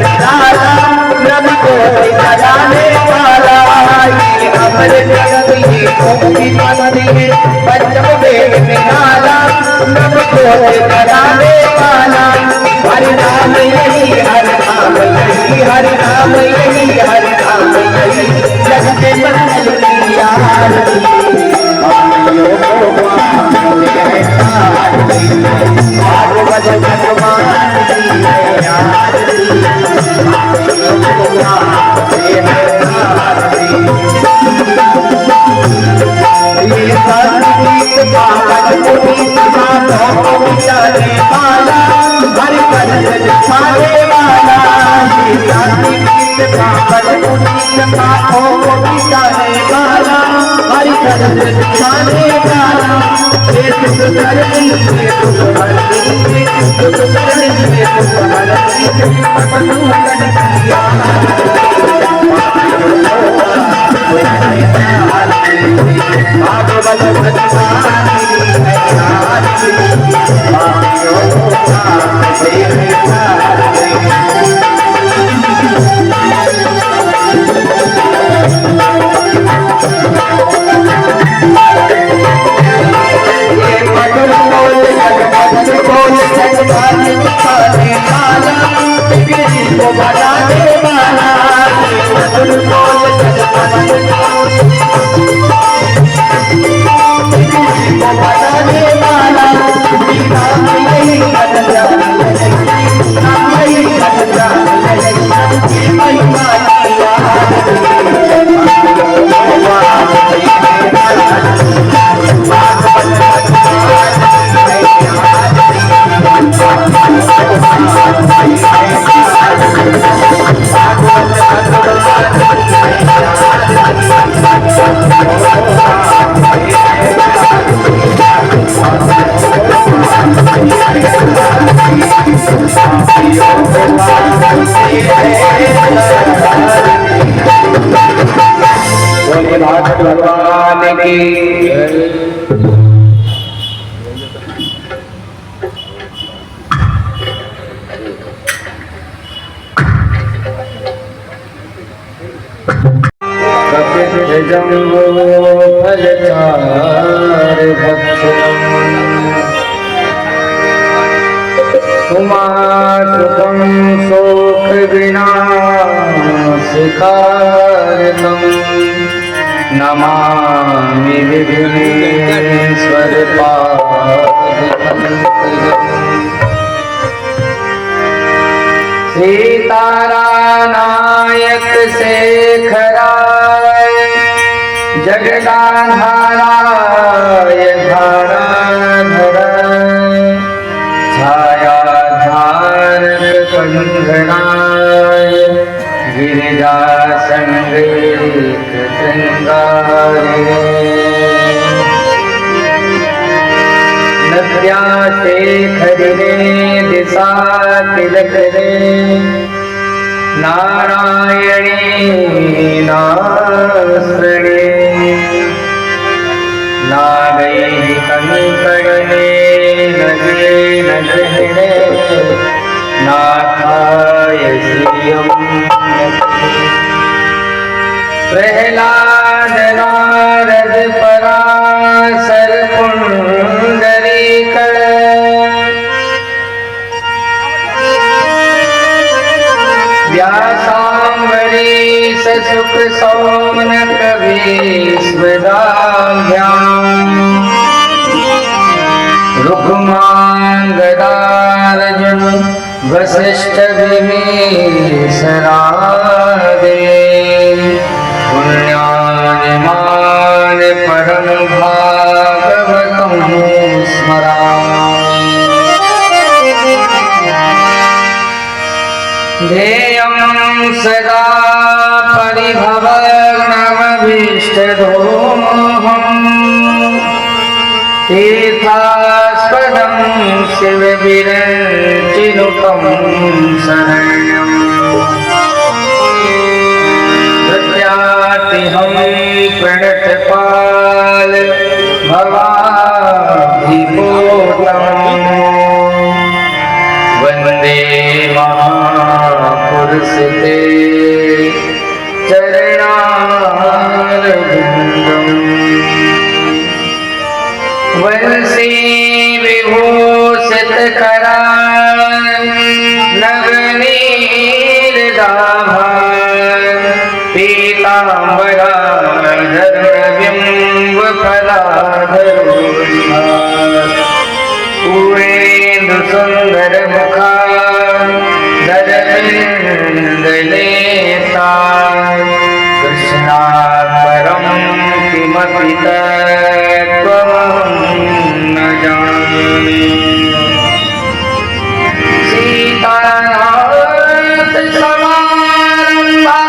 निराला ब्रह्म को जगाने वाला ये अमर जगत ये मुक्ति मंदिर पंचम वेद निराला ब्रह्म को जगाने वाला हरि नाम यही हरि नाम यही हरि नाम यही हरि नाम यही जगते मंगल की आरती भागवत भगवान की है आरती ये संगीत पावन पुनीत गानों मिटाने वाला हरि पद दिखाने वाला ये संगीत पावन पुनीत गानों मिटाने वाला हरि पद दिखाने वाला ये सुंदर दिल ये सुंदर दिल ये सुंदर दिल ये सुंदर दिल मधुकर किया भागवत भगवान की है आरती भाइयों का जय ये मधुर बोल जगवानी दिखाने वाला बिगड़ी को बनाने वाला ये मधुर बोल जगवानी बनाने वाला नाम यही बदला नाम यही बदला महिमा भगवान की जम्बो फलचार उमासुतं शोक विनाशकारकं नमामि विघ्नेश्वर पादपङ्कजम् सीतारानायक शेखराय जगदाधाराय धाराधराय छायाधारक कंधराय गिरिजासंगीत श्रृंगारे नद्या शेखरिणे दिशा तिलकरे नारायणी नास्रणे नागैः कंकणे नगे नगहिणे नाथाय श्रियं प्रह्लाद नारद पराशर पुंडरीक व्यासाम्बरीश सुख सौनक भीष्मदाभ्याम् रुक्मांगदार्जुन वसिष्ठ विभीषणादि पुण्यानिमान परम भागवतं स्मरामि ध्येयं सदा परिभवग्नमभीष्टदोहम् तीर्थास्पदं शिवविरचिनुतं शरण्यम् प्रत्यातिहं प्रणतपाल भवाधिपूतम् वन्दे महापुरुषं स्फुरस्ते चरणारविन्दम् वंशी विभूषितकरान् नवनीरदाभान् पीताम्बराधरबिम्बफलाधरोष्णान् पूर्णेन्दुसुन्दरमुखान् दरविन्दनेतान् कृष्णात् परं किमपि तत्त्वमहं न जाने। सीतानाथ समारम्भाम्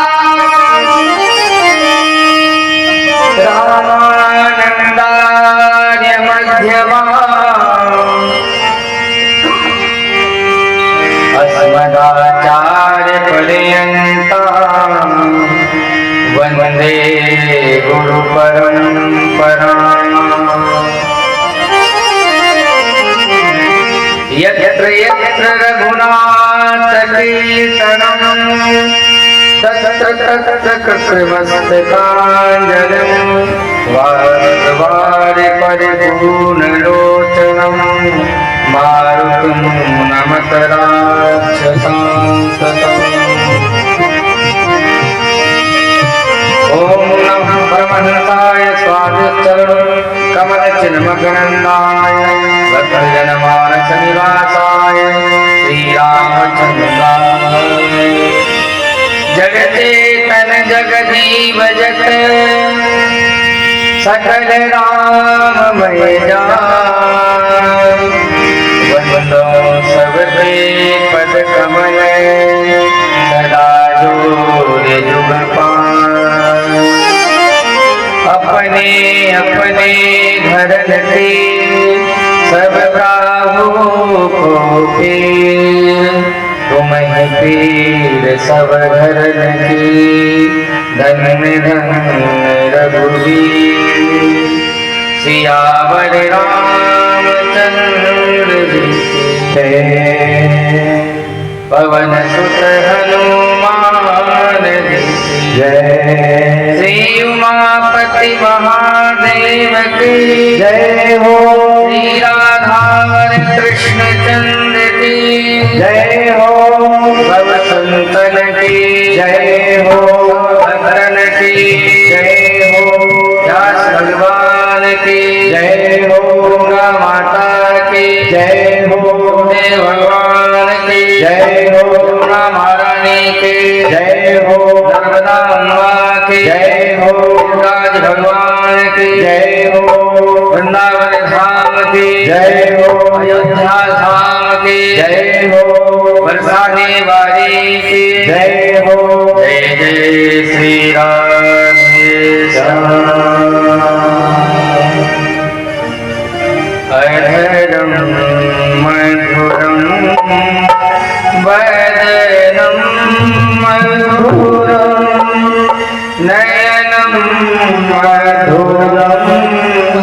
रामानन्दार्य मध्यमाम् अस्मदाचार्यपर्यन्ताम् वन्दे गुरुपरम्पराम्। यत्र यत्र रघुनाथकीर्तनम् तत्र तत्र कृतमस्तकाञ्जलिम् वासवारि परिपूर्णलोचनम् मारुतिं नमत राक्षसान्तकम्। ॐ नमः परमहंसाय स्वादिष्टचरण कमलचिन्मकरन्दाय भक्तजनमानसनिवासाय श्रीरामचन्द्राय जगचेतन जगदीवजत सकल राममय जान वन्दो सबके पद कमल सदा जोरे जुगपान। अपने अपने घर लगे सब प्राभु को पीर तुम्हें पीर सब घर लगे धन्य धन्य रघुवीर। सियावर रामचंद्र जी की जय पवन सुत हनुमान जी की जय श्री उमापति महादेव की जय हो। श्री राधावर कृष्ण चंद्र की जय हो। भव संतन की जय हो। भद्रन की जय हो। व्यास भगवान की जय हो। गंगा माता की जय हो। देव भगवान की जय हो। गंगा महारानी की जय हो। नर्मदा अम्मा की जय हो। राज भगवान की जय हो। वृंदावन धाम की जय हो। अयोध्या धाम की जय हो। बरसाने वाली की जय हो। जय जय श्री राधेश्याम। अधरम मधुरम वदनम मधुरम नयनम मधुरम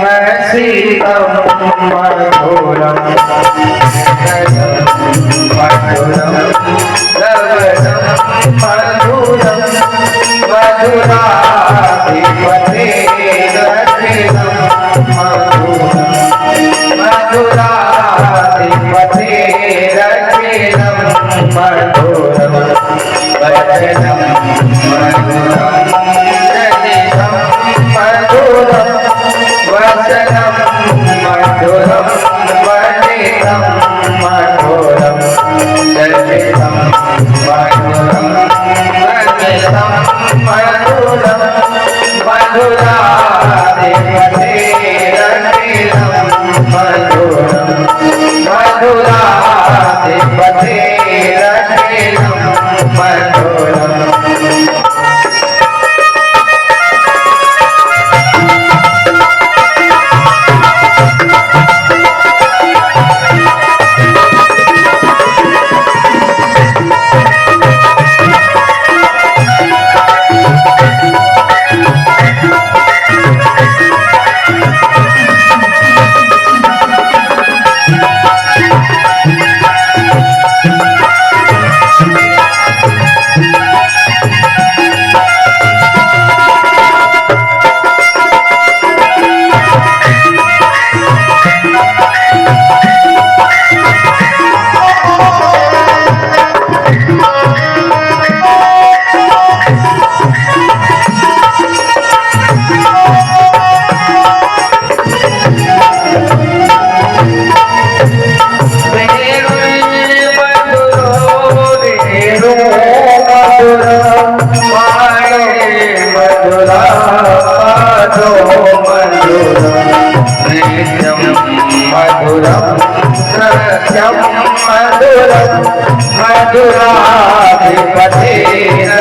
हसितम मधुरम मधुरम लवणम मधुरम मधुराधिपते रचितम मधुरम मधुराधिपते रचितम मधुरम वचनम मधुरम रचितम मधुरम वचनम मधुरम वचितम मधुरम रचितम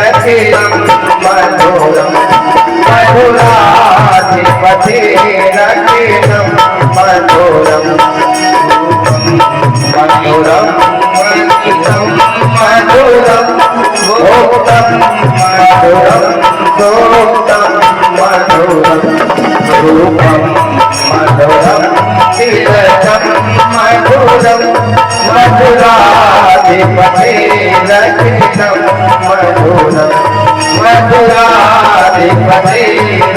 रखिलं मधुरं मधुराधिपते रखिलं मधुरं मधुरं मधुरं मधुरं भोक्तं मधुरं भोक्तं मधुरं रूपं मधुरं तिलकं मधुरं मधुराधिपते रखिलं मधुरं मधुराधिपते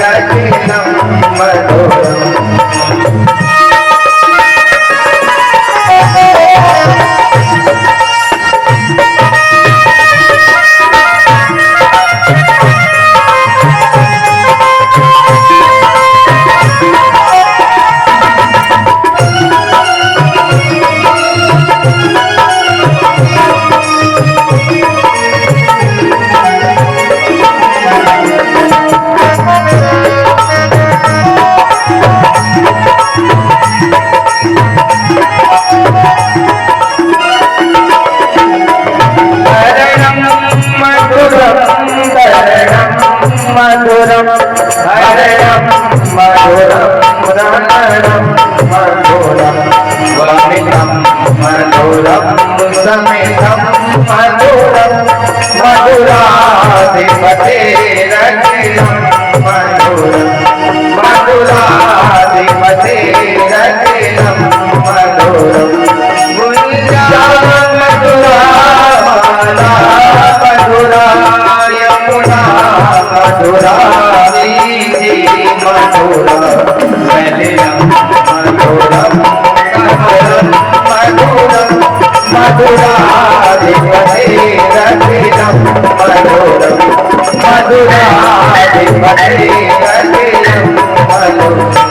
रखिलं मधुरं मधुरं हरणं मधुरं रमणं मधुरं वमितं मधुरं समितं मधुरं मधुराधिपते रखिलं मधुरं मधुराधिपते रखिलं मधुरं मधुरा मधुरा यमुना मधुरा नीति मधुरा सलिलं मधुरं कमलं मधुरं मधुराधिपते रखिलं मधुरं मधुराधिपते रखिलं मधुरं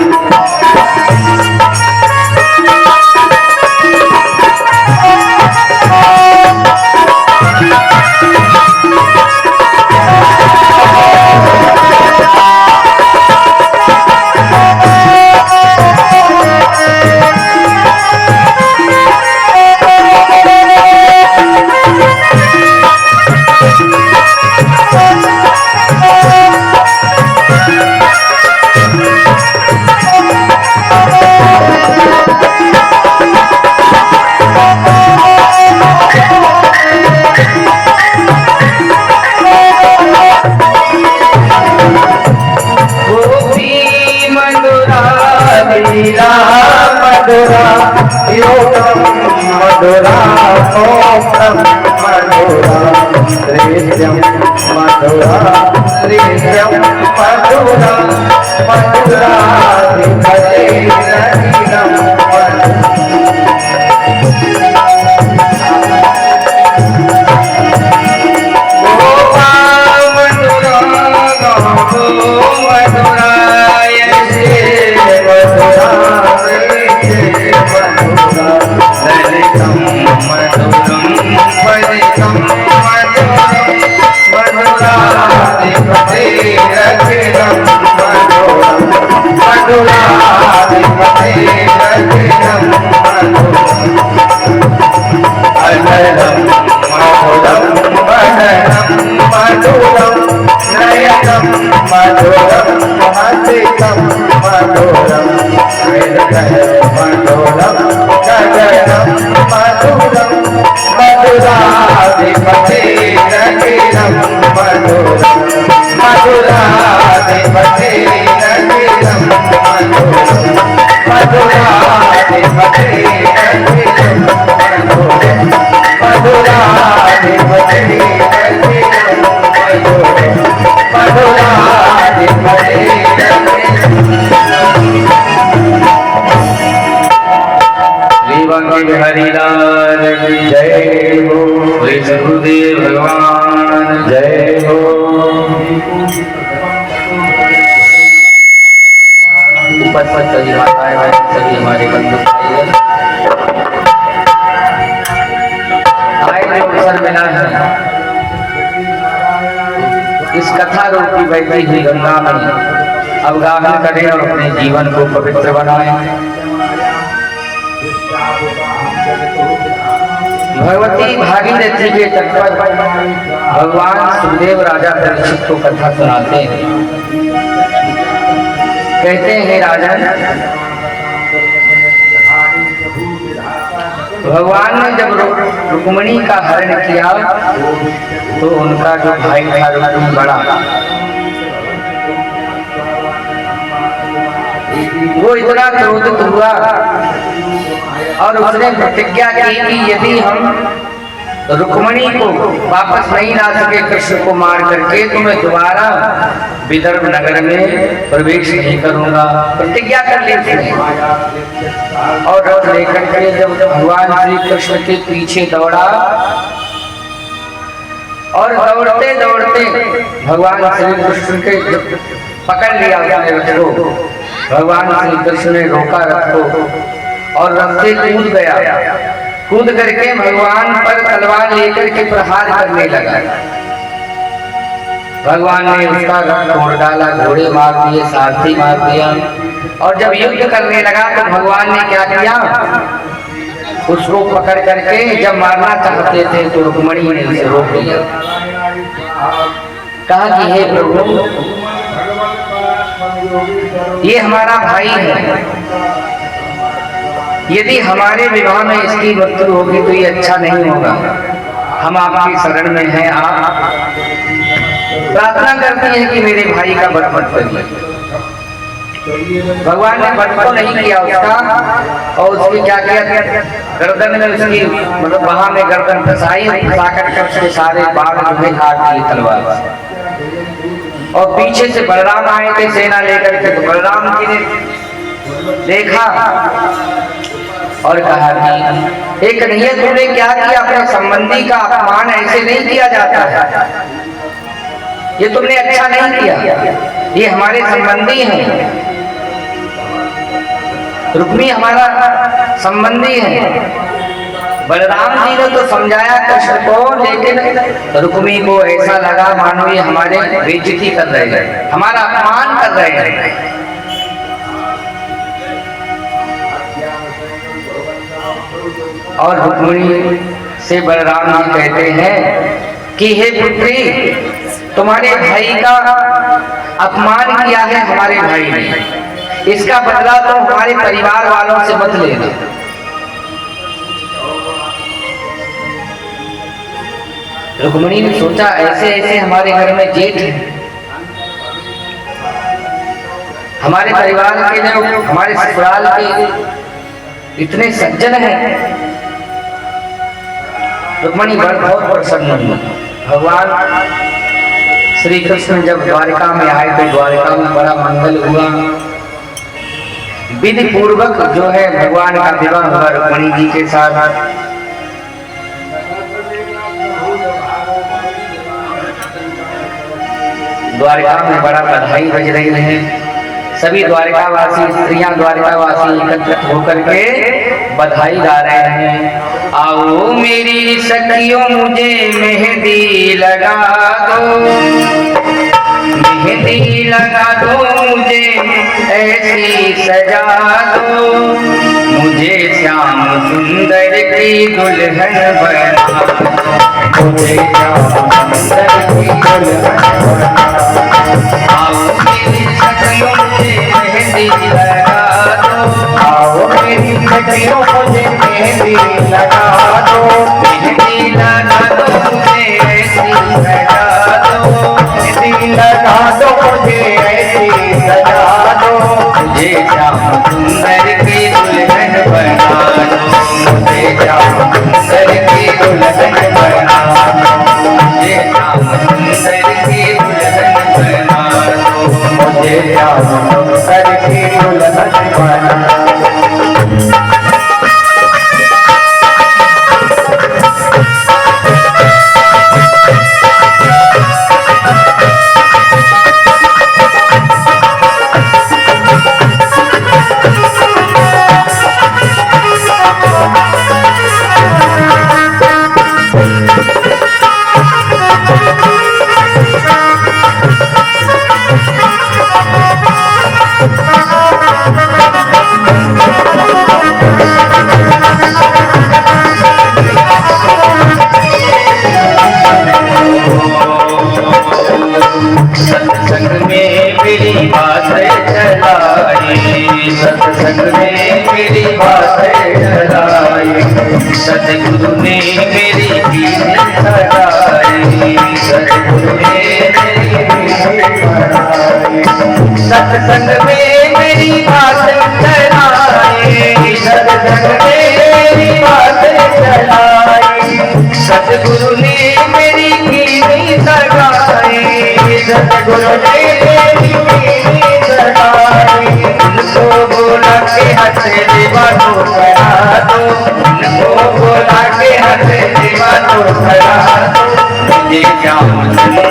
मधुरा योगं मधुरा मोक्षं मधुरा दृश्यं मधुरा दृश्यं मधुरा मधुराधिपते रखिलं हरिलाल जय हो, गुरुदेव भगवान जय हो। उपस्थित सभी माताएं बहन सभी हमारे बंधु भाई जो अवसर मिला है इस कथा रूपी बहती हुई गंगा में अवगाहन करें और अपने जीवन को पवित्र बनाएं। भगवती भागीरथी के तट पर भगवान सुखदेव राजा परीक्षित को कथा सुनाते हैं। कहते हैं राजन, भगवान ने जब रुक्मिणी का हरण किया तो उनका जो भाई था रुक्मी बड़ा, वो इतना क्रोधित हुआ और उसने प्रतिज्ञा की कि यदि हम रुक्मिणी को वापस नहीं ला सके कृष्ण को मार करके तो मैं दोबारा विदर्भ नगर में प्रवेश नहीं करूंगा। प्रतिज्ञा कर ली थी और रथ लेकर के जब भगवान श्री कृष्ण के पीछे दौड़ा और दौड़ते दौड़ते भगवान श्री कृष्ण के पकड़ लिया उसने रथ को। भगवान श्री कृष्ण ने रोका रथ को और रथ से कूद गया। कूद करके भगवान पर तलवार लेकर के प्रहार करने लगा। भगवान ने उसका रथ तोड़ डाला, घोड़े मार दिए, सारथी मार दिया और जब युद्ध करने लगा तो भगवान ने क्या किया, उसको पकड़ करके जब मारना चाहते थे तो रुक्मिणी ने उसे रोक लिया। कहा कि हे प्रभु, ये हमारा भाई है, यदि हमारे विवाह में इसकी मृत्यु होगी तो ये अच्छा नहीं होगा। हम आपकी शरण में हैं, आप प्रार्थना करती हैं कि मेरे भाई का वध मत करिए। भगवान ने वध तो नहीं किया उसका और उसकी क्या किया, गर्दन में उसकी मतलब वहां में गर्दन फंसाई, फंसा करके उसके सारे बाल जो है काट दिए तलवार से। और पीछे से बलराम आए थे सेना लेकर के, तो बलराम जी ने देखा और कहा कि एक कन्हैया तुमने क्या किया, अपने संबंधी का अपमान ऐसे नहीं किया जाता है, ये तुमने अच्छा नहीं किया, ये हमारे संबंधी हैं, रुक्मी हमारा संबंधी है। बलराम जी ने तो समझाया कृष्ण को, लेकिन रुक्मी को ऐसा लगा मानो ये हमारे बेइज्जती कर रहे हैं, हमारा अपमान कर रहे हैं। और रुक्मिणी से बलराम जी कहते हैं कि हे पुत्री, तुम्हारे भाई का अपमान किया है हमारे भाई ने, इसका बदला तो हमारे परिवार वालों से मत लेना। रुक्मिणी ने सोचा ऐसे ऐसे हमारे घर में जेठ है, हमारे परिवार के लोग, हमारे ससुराल के इतने सज्जन हैं। रुक्मिणी बहुत प्रसन्न हुई। भगवान श्री कृष्ण जब द्वारिका में आए तो द्वारिका में बड़ा मंगल हुआ, विधि पूर्वक जो है भगवान का विवाह हुआ रुक्मिणी जी के साथ। द्वारिका में बड़ा बधाई बज रही है, सभी द्वारिकावासी स्त्रियां द्वारिकावासी एकत्रित होकर के बधाई गा रहे हैं। आओ मेरी सखियों मुझे मेहंदी लगा दो, मेहंदी लगा दो मुझे ऐसी सजा दो, मुझे श्याम सुंदर की दुल्हन बना दो, मुझे श्याम सुंदर की दुल्हन बना दो। आओ मेरी सखियों मुझे मेहंदी लगा दो, आओ मेरी सखियों मुझे मेहंदी लगा दो, मेहंदी लगा दो मुझे ऐसी सजा दो, मेहंदी लगा दो मुझे ऐसी सजा दो, मुझे श्याम सुंदर की दुल्हन बना दो, मुझे श्याम सुंदर की दुल्हन बना दो, मुझे श्याम सुंदर की दुल्हन बना दो, मुझे श्याम सुंदर की दुल्हन बना दो।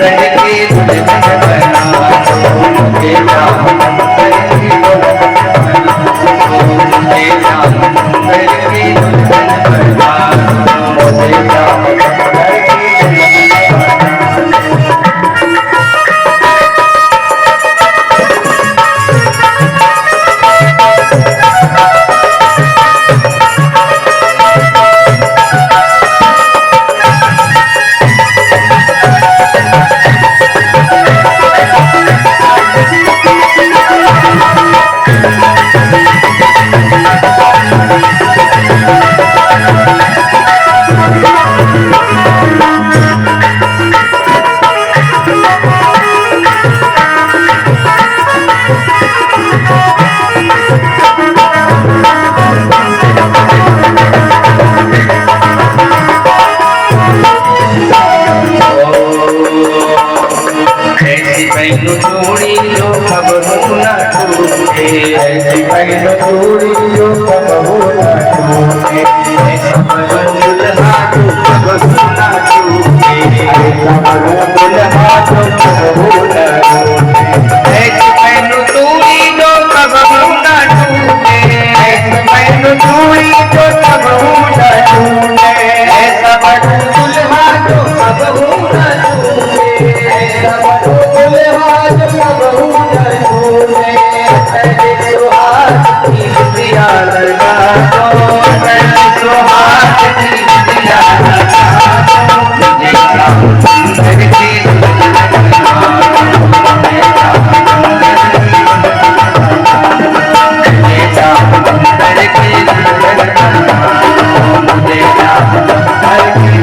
करके दुल्हन बना दो, मुझे श्याम सुंदर की दुल्हन बना दो, मुझे श्याम सुंदर की दुल्हन बना दो, मुझे श्याम सुंदर की दुल्हन पहनो चूड़ी जो कबहू न टूटे, ऐसी पहनो चूड़ी जो कबहू न टूटे, ऐसा बनो दुल्हा जो कबहू न टूटे, ऐसा बनो दुल्हा जो कबहू न टूटे, ऐसी पहनो चूड़ी जो कबहू न टूटे, ऐसी पहनो चूड़ी जो कबहू न टूटे, ऐसा बनो दुल्हा जो कबहू न टूटे, ऐसा बनो दुल्हा जो कबहू न टूटे, ऐसे सुहाग की बिटिया लगा दो, ऐसे सुहाग की बिटिया लगा दो, मुझे श्याम सुंदर की दुल्हन बना दो, मुझे श्याम सुंदर की दुल्हन बना दो, मुझे श्याम सुंदर की दुल्हन बना दो, मुझे श्याम सुंदर की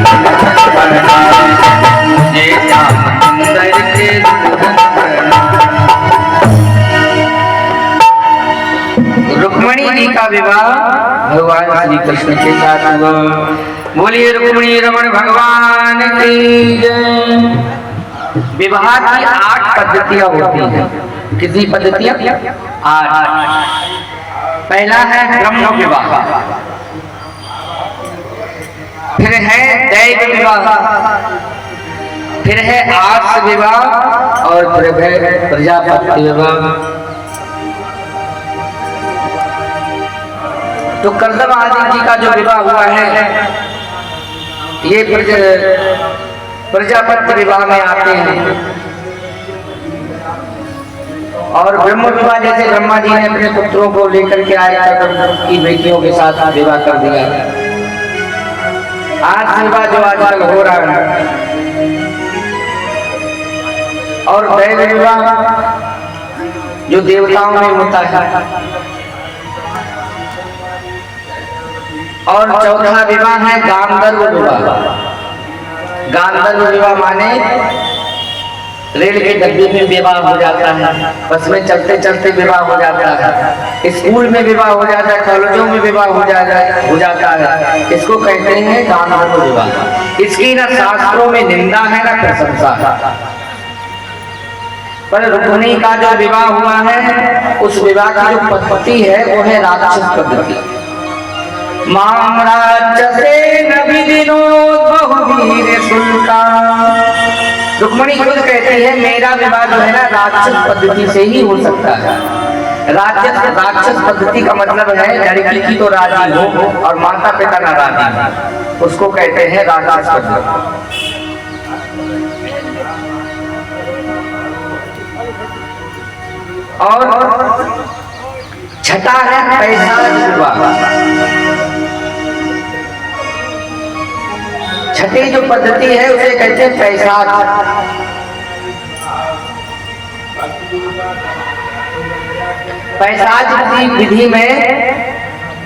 दुल्हन बना दो, मुझे श्याम सुंदर की दुल्हन बना दो। रुक्मिणी जी का विवाह भगवान श्री कृष्ण के साथ हुआ। बोलिए रुक्मिणी रमण भगवान की जय। विवाह की 8 पद्धतियां होती हैं। कितनी पद्धतियां? 8। पहला है ब्रह्म विवाह, फिर है दैव विवाह, फिर है आर्ष विवाह और फिर है प्रजापति विवाह। तो कर्दम आदि जी का जो विवाह हुआ है ये प्रजापति विवाह में आते हैं। और ब्रह्म विवाह जैसे ब्रह्मा जी ने अपने पुत्रों को लेकर के आए की बेटियों के साथ विवाह कर दिया। आज विवाह जो आजकल हो रहा है, और दैव विवाह जो देवताओं में होता है, और चौथा विवाह है गांधर्व विवाह। गांधर्व विवाह माने रेल के डब्बे में विवाह हो जाता है, बस में चलते चलते विवाह हो जाता है, स्कूल में विवाह हो जाता है, कॉलेजों में विवाह हो जाता है। इसको कहते हैं गांधर्व विवाह। इसकी न शास्त्रों में निंदा है न प्रशंसा है। पर रुक्मिणी का जो विवाह हुआ है, उस विवाह की जो पद्धति है वो है राक्षस पद्धति। माम राक्षसेन विदिनोद बहुवीर सुल्तान। रुक्मिणी खुद कहती है मेरा विवाह जो है ना राक्षस पद्धति से ही हो सकता है। राक्षस पद्धति का मतलब है लड़की की तो राजी हो और माता पिता ना राजी हो, उसको कहते हैं राक्षस पद्धति। और छठा है पैशाच विवाह। छठी जो पद्धति है उसे कहते हैं पैशाच। पैशाच की विधि में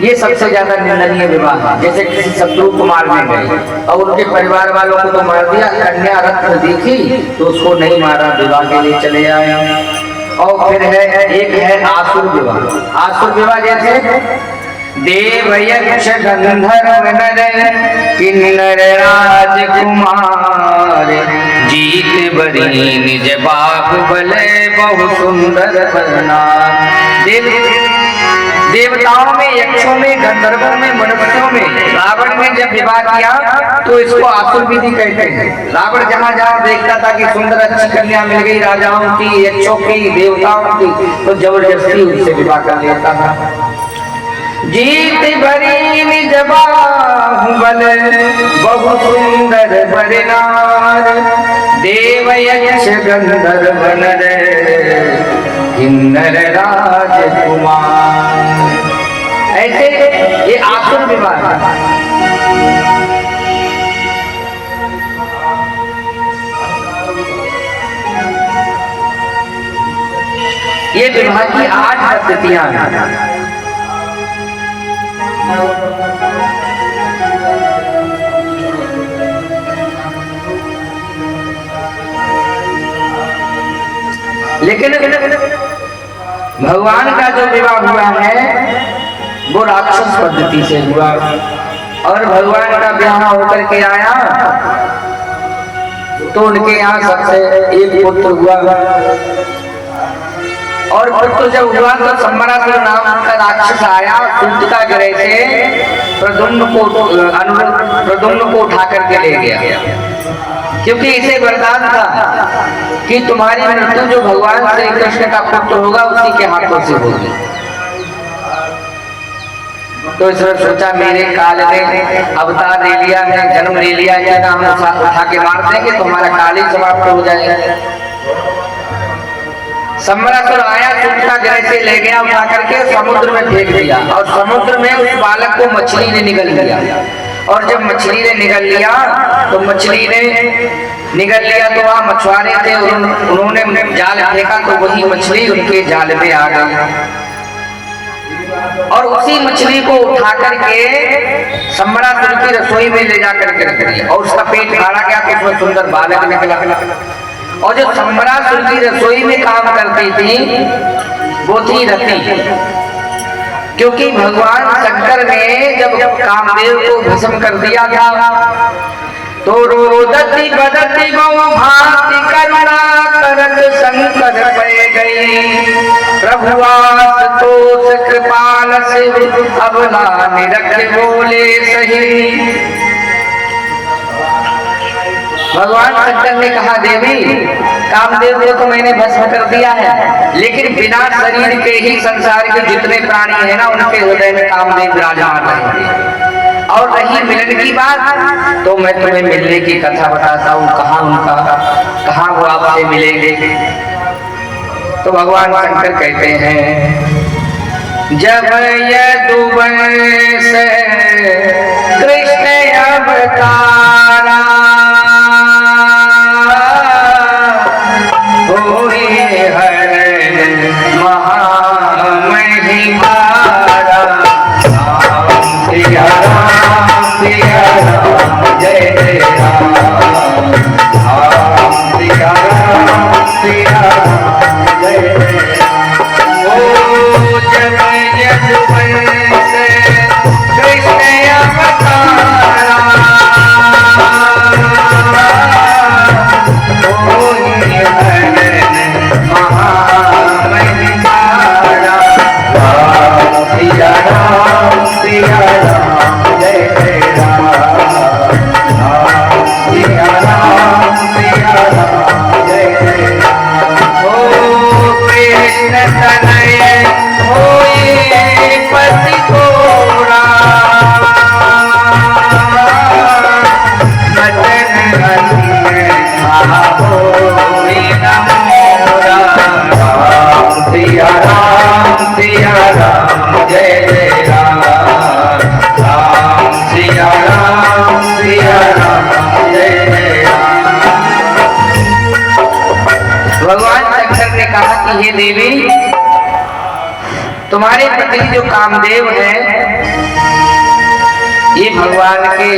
ये सबसे ज्यादा निंदनीय विवाह है। जैसे किसी शत्रु को मारने गए और उनके परिवार वालों को तो मार दिया, कन्या रत्न देखी तो उसको नहीं मारा, विवाह के लिए चले आए। और फिर है एक है आसुर विवाह। आसुर विवाह जैसे देवयक्ष गंधर्व नर किन्नर राजकुमार जीत बरी निज बाप बले बहु सुंदर बरना। देवताओं में, यक्षों में, गंधर्वों में, मनुष्यों में रावण ने जब विवाह किया तो इसको आसुर विधि कहते हैं। रावण जहाँ जहाँ देखता था कि सुंदर अच्छी कन्या मिल गई राजाओं की, यक्षों की, देवताओं की, तो जबरदस्ती उससे विवाह कर लेता था। जीत भरी निज बाहुबल बहु सुंदर बरनार, देव यक्ष गंधर्व नर किन्नर राजकुमार। ऐसे ये आसुर विवाह है। ये विवाह की 8 पद्धतियां हैं। लेकिन भगवान का जो विवाह हुआ है वो राक्षस पद्धति से हुआ, और भगवान का ब्याह होकर के आया तो उनके यहाँ सबसे एक पुत्र हुआ, और पुत्र जब हुआ तो संबरासुर नाम का राक्षस आया, सूतिका ग्रह से प्रद्युम्न को उठा करके ले गया, क्योंकि इसे वरदान था कि तुम्हारी मृत्यु जो भगवान श्री कृष्ण का पुत्र होगा उसी के हाथों से होगी। तो इसने सोचा मेरे काल ने अवतार ले लिया है, जन्म ले लिया है, ना हम उठा के मार देंगे तो हमारा काल ही समाप्त हो जाएगा। संबरासुर आया, सूतिका ग्रह से ले गया, उठा करके समुद्र में फेंक दिया, और समुद्र में उस बालक को मछली ने निगल लिया, और जब मछली ने निगल लिया तो मछली ने निगल लिया तो वहाँ मछुआरे थे, उन्होंने जाल फेंका तो वही मछली उनके जाल में आ गई, और उसी मछली को उठा करके संबरासुर की रसोई में ले जाकर के रख दिया, और उसका पेट फाड़ा गया तो उसमें सुंदर बालक निकला। और जो संबरासुर की रसोई में काम करती थी वो थी रति, क्योंकि भगवान शंकर ने जब कामदेव को भस्म कर दिया था तो रोदती बदती गौ भांति करुणा करत शंकर पै गई, प्रभुआस तोष कृपाल शिव अबला निरख बोले सही। भगवान शंकर ने कहा देवी कामदेव को तो मैंने भस्म कर दिया है, लेकिन बिना शरीर के ही संसार के जितने प्राणी हैं ना उनके हृदय में कामदेव विराजमान रहेंगे। और रही मिलन की बात तो मैं तुम्हें मिलने की कथा बताता हूँ, कहाँ वो आपसे मिलेंगे। तो भगवान शंकर कहते हैं जब यदुवंश कृष्ण अवतारा हे देवी तुम्हारे पति जो कामदेव है ये भगवान के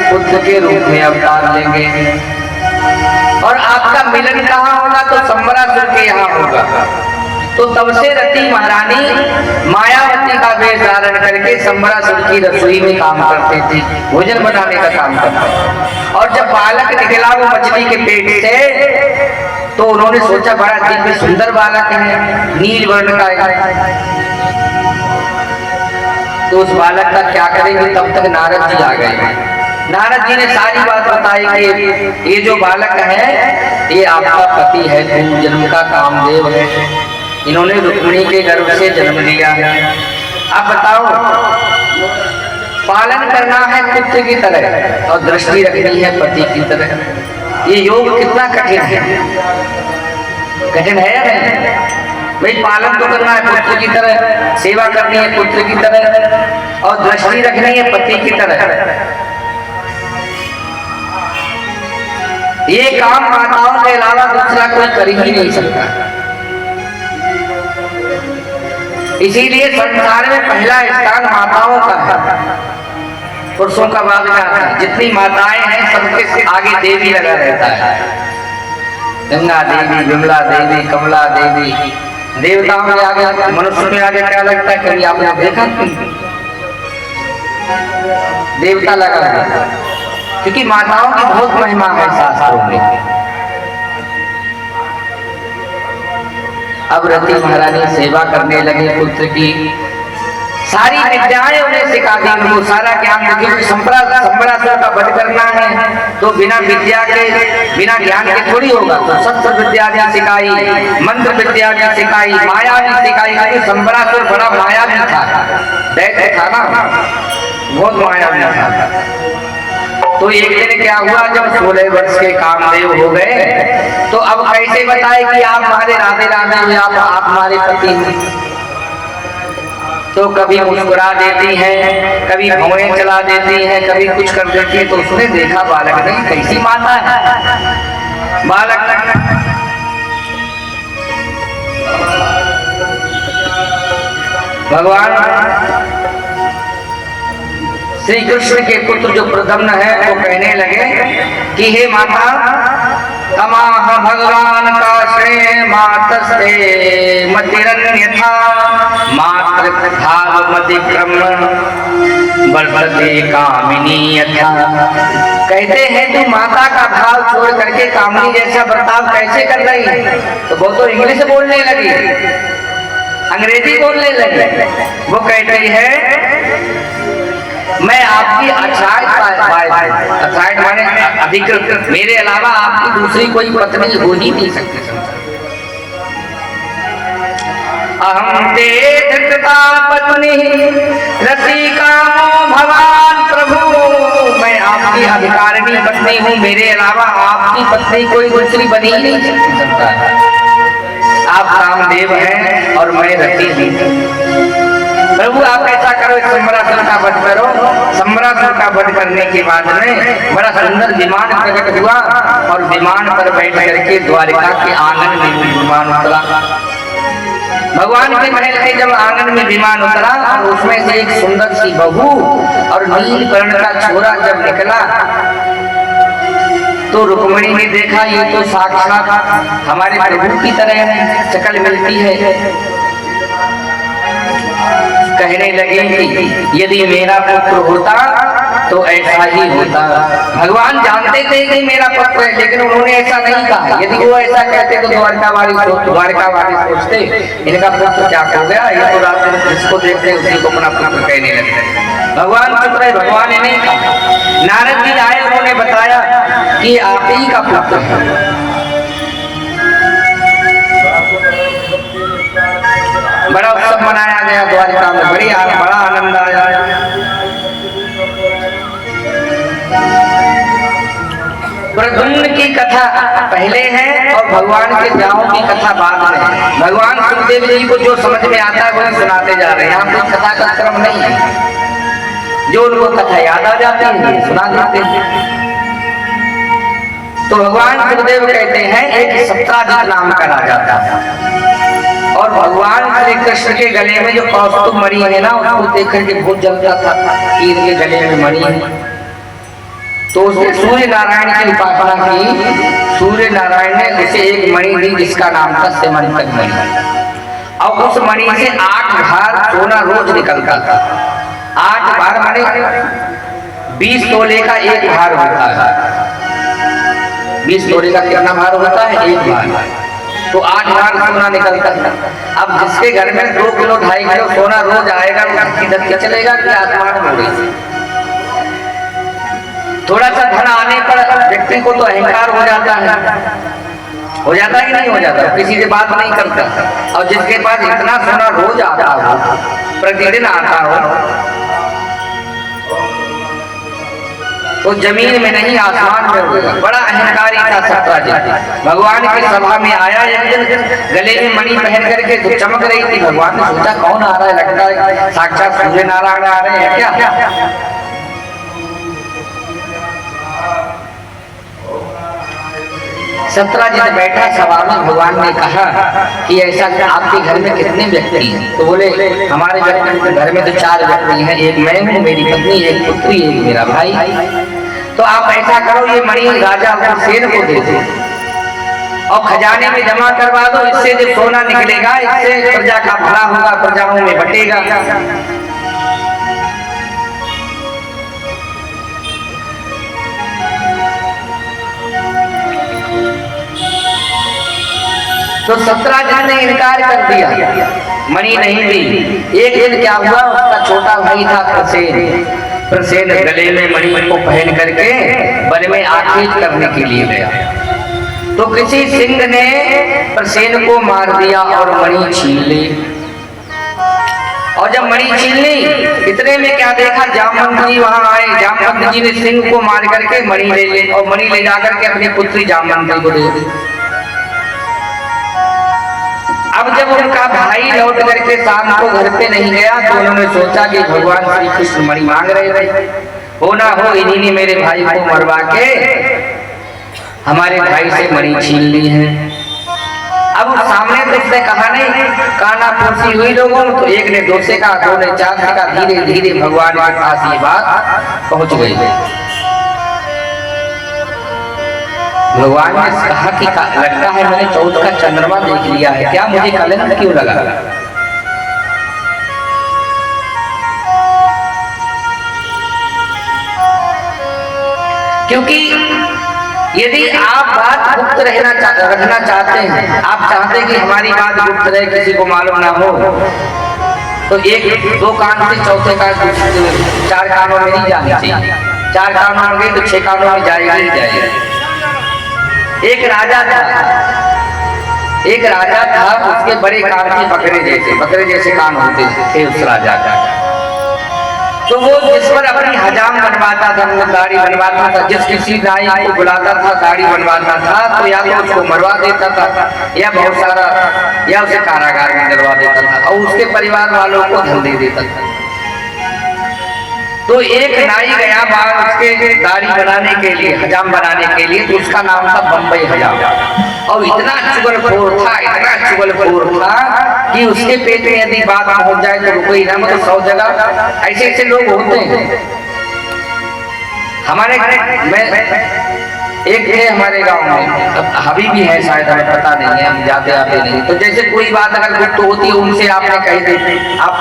पुत्र के रूप में अवतार लेंगे, और आपका मिलन कहाँ होगा तो संबरासुर के यहाँ होगा। तो तब से रति महारानी मायावती का वेश धारण करके संबरासुर की रसोई में काम करते थे, भोजन बनाने का काम करते। और जब बालक निकला वो मछली के पेट से तो उन्होंने सोचा बड़ा दिव्य सुंदर बालक है, नील वर्ण का है, तो उस बालक का क्या करेंगे। तब तक नारद जी आ गए। नारद जी ने सारी बात बताई कि ये जो बालक है ये आपका पति है, पूर्व जन्म का कामदेव है, इन्होंने रुक्मिणी के गर्भ से जन्म लिया है। अब बताओ, पालन करना है पुत्र की तरह और दृष्टि रखनी है पति की तरह, ये योग कितना कठिन है। कठिन है या नहीं भाई। पालन तो करना है पुत्र की तरह, सेवा करनी है पुत्र की तरह और दृष्टि रखनी है पति की तरह। ये काम माताओं के अलावा दूसरा कोई कर ही नहीं सकता। इसीलिए संसार में पहला स्थान माताओं का है, पुरुषों का बाद में आता है। जितनी माताएं हैं सबके आगे देवी लगा रहता है। गंगा देवी, विमला देवी, कमला देवी, देवताओं में आगे, मनुष्य में आगे क्या लगता है, कभी आपने देखा? देवता लगा है, क्योंकि माताओं की बहुत महिमा है शास्त्रों में। अब रति महारानी सेवा करने लगे पुत्र की, सारी विद्याएं उन्हें सिखा दी, उनको सारा ज्ञान क्योंकि संबरासुर का वध करना है तो बिना विद्या के, बिना ज्ञान के थोड़ी होगा। तो शस्त्र विद्या भी सिखाई, मंत्र विद्या भी सिखाई, माया भी सिखाई, क्योंकि संबरासुर बड़ा माया भी था, दैत्य था ना, बहुत माया भी था। तो एक दिन क्या हुआ, जब 16 वर्ष के कामदेव हो गए तो अब कैसे बताए कि आप हमारे राधे राधे हुए, आप हमारे पति हैं। तो कभी मुस्कुरा देती हैं, कभी भौएं चला देती हैं, कभी कुछ कर देती है। तो उसने देखा बालक ने कैसी माता है। बालक भगवान श्री कृष्ण के पुत्र जो प्रद्युम्न है वो कहने लगे कि हे माता, तमाह भगवान का श्रेय मातस्ते मतिरन्यथा मात्र भाव मतिक्रम वर्तते कामिनी यथा। कहते हैं तू माता का भाव छोड़ करके कामिनी जैसा बर्ताव कैसे कर रही है। तो वो तो इंग्लिश बोलने लगी, अंग्रेजी बोलने लगी। वो कहती है मैं आपकी अचायत माने अधिकृत, मेरे अलावा आपकी दूसरी कोई पत्नी हो ही नहीं सकती। अहम ते धृता पत्नी रति कामो भवान प्रभु, मैं आपकी अधिकारिणी पत्नी हूँ, मेरे अलावा आपकी पत्नी कोई दूसरी बनी ही नहीं सकता है। आप कामदेव हैं और मैं रति हूँ। प्रभु आप ऐसा करो, संबरासुर का वध करो। संबरासुर का वध करने के बाद में बड़ा सुंदर विमान प्रकट हुआ और विमान पर बैठ करके द्वारिका के आंगन में विमान उतरा। भगवान के महल के जब आंगन में विमान उतरा और उसमें से एक सुंदर सी बहू और नील वर्ण का छोरा जब निकला तो रुक्मिणी ने देखा ये तो साक्षात हमारे प्रभु की तरह शक्ल मिलती है। कहने लगे कि यदि मेरा पुत्र होता तो ऐसा ही होता। भगवान जानते थे कि मेरा पुत्र है, लेकिन उन्होंने ऐसा नहीं कहा। यदि वो ऐसा कहते तो द्वारिकावासी सोचते इनका पुत्र क्या हो गया, ये तो रात में जिसको देखते उसी को अपना पुत्र कहने लगते। भगवान चुप रहे, भगवान ने नहीं कहा। नारद जी आए, उन्होंने बताया कि आप ही का पुत्र है। बड़ा उत्सव मनाया गया द्वारिका में, बड़ा आनंद आया। प्रद्युम्न की कथा पहले है और भगवान के ब्याहों की कथा बाद में है। भगवान सुखदेव जी को जो समझ में आता है वही सुनाते जा रहे हैं। यहाँ कोई कथा का क्रम नहीं है, जो उनको कथा याद आ जाती है सुना देते हैं। तो भगवान सुखदेव कहते हैं एक सप्ताधिक नाम का राजा था और भगवान श्री कृष्ण के गले में जो कौस्तुभ मणि है ना, उसको देख करके बहुत जलता था कि इनके गले में मणि है। तो उसने सूर्य नारायण की उपासना की। सूर्य नारायण ने उसे एक मणि दी जिसका नाम था सेमंतक मणि। और उस मणि से 8 भार सोना रोज निकलता था। 8 भार माने 20 तोले का एक भार होता है। 20 तोले का कितना भार होता है? एक भार। तो 8 बार सोना निकलता था। अब जिसके घर में 2 किलो 2.5 किलो सोना रोज आएगा उसकी धरती चलेगा कि आसमान में उड़ेगी। थोड़ा सा धन आने पर व्यक्ति को तो अहंकार हो जाता है कि नहीं हो जाता, किसी से बात नहीं करता। और जिसके पास इतना सोना रोज आता हो, प्रतिदिन आता हो, तो जमीन में नहीं आसमान में उड़ेगा। बड़ा अहंकारी था सत्राजित। भगवान की सभा में आया एक दिन, गले में मणि पहन करके तो चमक रही थी। भगवान ने सोचा कौन आ रहा है, लगता है साक्षात सूर्य नारायण आ रहे हैं क्या। सत्राजित बैठा, सभा में भगवान ने कहा कि ऐसा आपके घर में कितने व्यक्ति हैं? तो बोले हमारे घर में तो 4 व्यक्ति हैं, एक मैं हूँ, मेरी पत्नी, एक पुत्री, एक मेरा भाई। तो आप ऐसा करो, ये मणि राजा हुसैन को दे दो और खजाने में जमा करवा दो। इससे जो सोना निकलेगा इससे प्रजा का भला होगा, प्रजाओं में बटेगा। तो सत्राजित ने इनकार कर दिया, मणि नहीं दी। एक दिन क्या हुआ, उसका छोटा भाई था प्रसेन गले में मणि को पहन करके वन में आखेट करने के लिए गया। तो किसी सिंह ने प्रसेन को मार दिया और मणि छीन ली। और जब मणि छीन ली, इतने में क्या देखा, जामवंत जी वहां आए। जामवंत जी ने सिंह को मार करके मणि ले ली और मणि ले जाकर के अपनी पुत्री जामवंती को दे दी। अब जब उनका भाई लौट करके शाम को घर पे नहीं गया तो उन्होंने सोचा कि भगवान श्री कृष्ण मणि मांग रहे थे, हो ना हो इन्हीं ने मेरे भाई को मरवा के हमारे भाई से मणि छीन ली है। अब सामने तो उसने कहा नहीं, काना फूसी हुई लोगों, तो एक ने 2 से कहा, 2 ने 4 से कहा, धीरे धीरे भगवान के पास ये बात पहुंच गई। भगवान ने कहा कि लगता है मैंने 14 का चंद्रमा देख लिया है, क्या मुझे कलंक क्यों लगा। क्योंकि यदि आप बात गुप्त रखना चाहते हैं, आप चाहते हैं कि हमारी बात गुप्त रहे, किसी को मालूम ना हो, तो 1-2 कान से चौथे का 4 कानों में नहीं जानी चाहिए। 4 कानों में गई तो 6 कानों में जाएगा ही जाएगा। एक राजा था, उसके बड़े कान थे, बकरे जैसे कान होते थे उस राजा का। तो वो जिस पर अपनी हजाम बनवाता था, दाढ़ी बनवाता था, जिस किसी नाई को बुलाता था दाढ़ी बनवाता था, तो या तो उसको मरवा देता था या बहुत सारा, या उसे कारागार में डलवा देता था और उसके परिवार वालों को धन दे देता था। तो एक नाई गया बाहर उसके दाढ़ी बनाने के लिए, हजाम बनाने के लिए, तो उसका नाम था बम्बई हजाम। और इतना चुगलखोर था कि उसके पेट में यदि बात पहुंच जाए तो रुको ही ना, मतलब 100 जगह ऐसे लोग होते हैं। हमारे एक है हमारे गांव में, अब अभी भी है शायद, हमें पता नहीं है, हम जाते आते नहीं। तो जैसे कोई बात अगर गुप्त होती है उनसे आप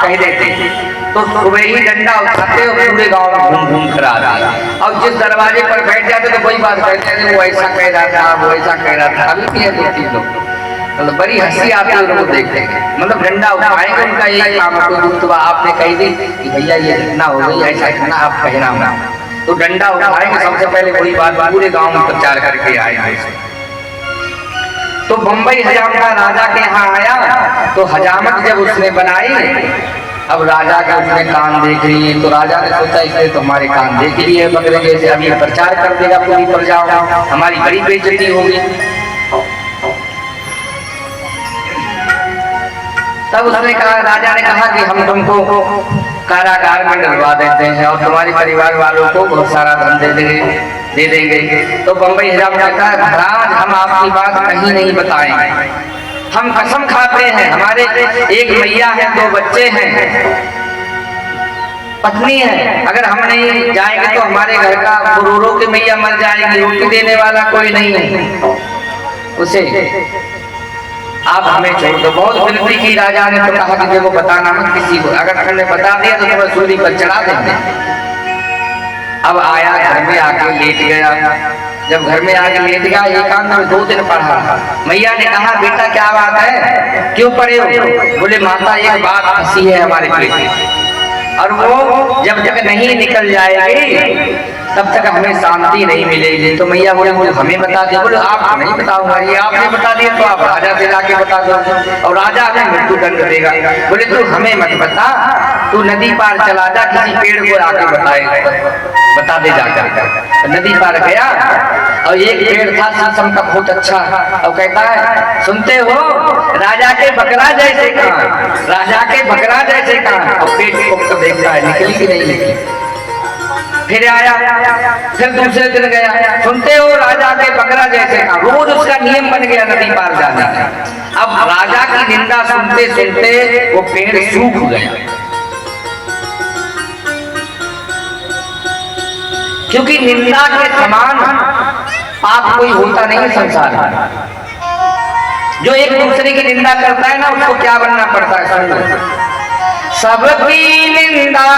कह देते तो सुबह ही डंडा उठाते और पूरे गांव में घूम कर आ रहा। और जिस दरवाजे पर बैठ जाते तो कोई बात कहते हैं, वो ऐसा कह रहा था, वो ऐसा कह रहा था। अभी भी है 2-3 लोग, मतलब बड़ी हंसी आती है उनको देखते हैं। मतलब डंडा उठाएंगे, उनका यही काम है, कोई गुप्त आपने कह दी कि भैया ये घटना हो गई, ऐसा घटना आप कहना होगा, तो डंडा उठाएंगे, सबसे पहले वही बात पूरे गांव में प्रचार करके आएंगे। तो बम्बई हजाम का राजा के यहाँ आया, तो हजामत जब उसने बनाई, अब राजा के उसने कान देख लिए, तो राजा ने सोचा इसने तो हमारे कान देख लिए बकरे जैसे, अब ये प्रचार कर देगा पूरी प्रजाओं, हमारी बड़ी बेइज्जती होगी। तब उसने कहा, राजा ने कहा कि हम तुमको कारागार में डलवा देते हैं और तुम्हारे परिवार वालों को बहुत सारा धन दे देंगे। तो बम्बई हजाम ने कहा, महाराज हम आपकी बात कहीं नहीं बताएंगे, हम कसम खाते हैं, हमारे एक मैया है, 2 बच्चे हैं, पत्नी है, अगर हम नहीं जाएंगे तो हमारे घर का रो के मैया मर जाएगी, रोटी देने वाला कोई नहीं है, उसे आप हमें छोड़ दो। बहुत विनती की राजा ने, तो कहा कि देखो बताना मत किसी को, अगर तुमने बता दिया तो तुम्हें सूली पर चढ़ा देंगे। अब आया, घर में आके लेट गया, जब घर में आके लेट गया, एकांत में 2 दिन पढ़ा। मैया ने कहा बेटा क्या बात है, क्यों पढ़े हो? बोले माता एक बात फंसी है हमारे पेट में, और वो जब तक नहीं निकल जाएगी तब तक हमें शांति नहीं मिलेगी। तो मैया बोले हमें बता दिया। बोले आप नहीं बताऊंगा, ये आपने बता दिया तो आप राजा से जाके बता दो, और राजा हमें मृत्यु दंड देगा। बोले तू हमें मत बता, तू नदी पार चला जा, किसी पेड़ को आके बता दे जाकर। नदी पार गया और एक पेड़ था शीशम का बहुत अच्छा, और कहता है सुनते हो राजा के बकरा जैसे कान, राजा के बकरा जैसे कान। और पेट को देखता है निकली कि नहीं निकली। फिर आया, फिर दूसरे दिन गया, सुनते हो राजा के बकरा जैसे कान। रोज उसका नियम बन गया नदी पार जाने का। अब राजा की निंदा सुनते सुनते वो पेड़ सूख गया, क्योंकि निंदा के समान पाप कोई होता नहीं संसार में। जो एक दूसरे की निंदा करता है ना, उसको क्या बनना पड़ता है? समझो, सबकी निंदा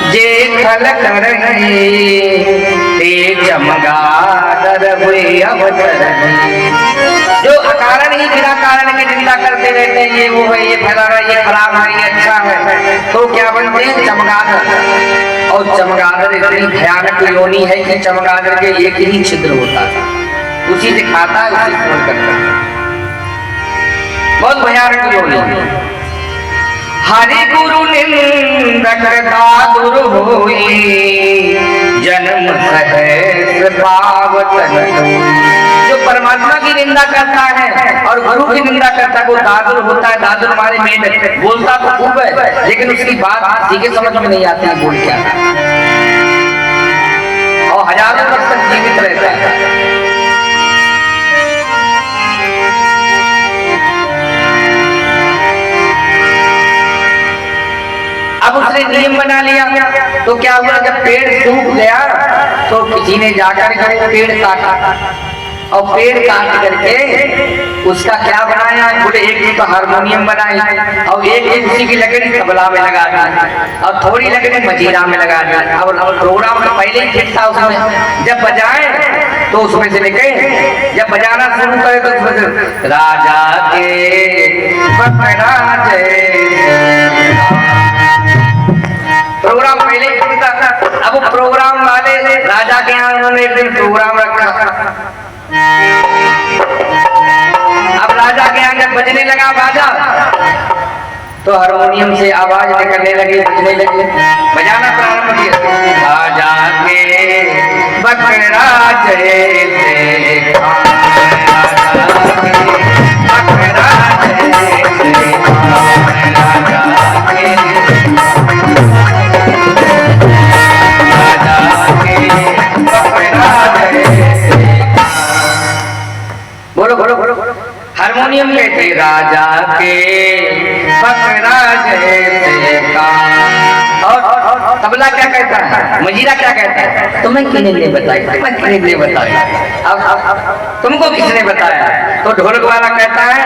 जे खल करही, ते चमगादर हुए अवतरही। जो अकारण ही बिना कारण की निंदा करते रहते हैं, ये वो है, ये फलाना, ये खराब है, ये अच्छा है, तो क्या बनते हैं? चमगादर। और चमगादर इतनी भयानक योनि है कि चमगादर के एक ही छिद्र होता है, उसी से खाता है, उसी से करता है। बहुत भयानक योनि। हरि गुरु निंदक दादुर होई, जन्म सहस्र पावतन होई। जो परमात्मा की निंदा करता है और गुरु की निंदा करता है वो दादुर होता है। दादुर हमारे में बोलता तो खूब है, लेकिन उसकी बात किसी के समझ में नहीं आती है बोल क्या, और हजारों वर्ष तक जीवित रहता है। अब उसने नियम बना लिया, तो क्या हुआ? जब पेड़ सूख गया तो किसी ने जाकर के पेड़ काटा, और पेड़ काट करके उसका क्या बनाया? बोले एक तो हारमोनियम बनाई, और एक उसी की लकड़ी तबला में लगा दी, और थोड़ी लकड़ी मजीरा में लगा दी। और प्रोग्राम तो पहले ही ठीक था उसमें, जब बजाए तो उसमें से निकले, जब बजाना शुरू करे तो उसमें से राजा के बकरा प्रोग्राम पहले ही ठीक था। अब प्रोग्राम वाले राजा के यहाँ उन्होंने एक दिन प्रोग्राम रखा। अब राजा के यहाँ जब बजने लगा बाजा, तो हारमोनियम से आवाज निकलने लगी, बजने लगी, बजाना प्रारंभ किया। राजा के बकरा जैसे बोलो बोलो बोलो बोलो। हारमोनियम कहते राजा के बकरा जैसे कान, और तबला क्या कहता है? मजीरा क्या कहता है? तुम्हें किसने बताया? तुम्हें किसने बताया? अब तुमको किसने बताया? तो ढोलक वाला कहता है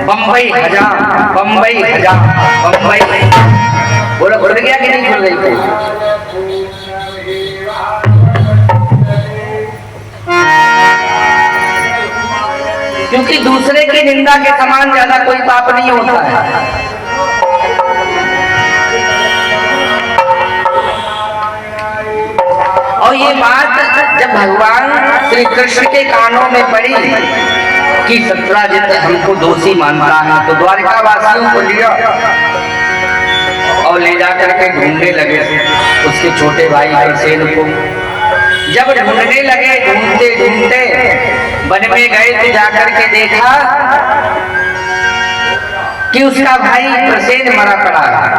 बम्बई हजाम, बम्बई हजाम, बम्बई। बोलो खुल गया कि नहीं खुल गई? क्योंकि दूसरे की निंदा के समान ज्यादा कोई पाप नहीं होता है। और ये बात जब भगवान श्री कृष्ण के कानों में पड़ी कि सत्राजित हमको दोषी मानता है, तो द्वारिका वासियों को लिया और ले जाकर के ढूंढने लगे उसके छोटे भाई हरिसेन को। जब ढूंढने लगे, ढूंढते ढूंढते वन में गए तो जाकर के देखा कि उसका भाई प्रसेन मरा पड़ा है,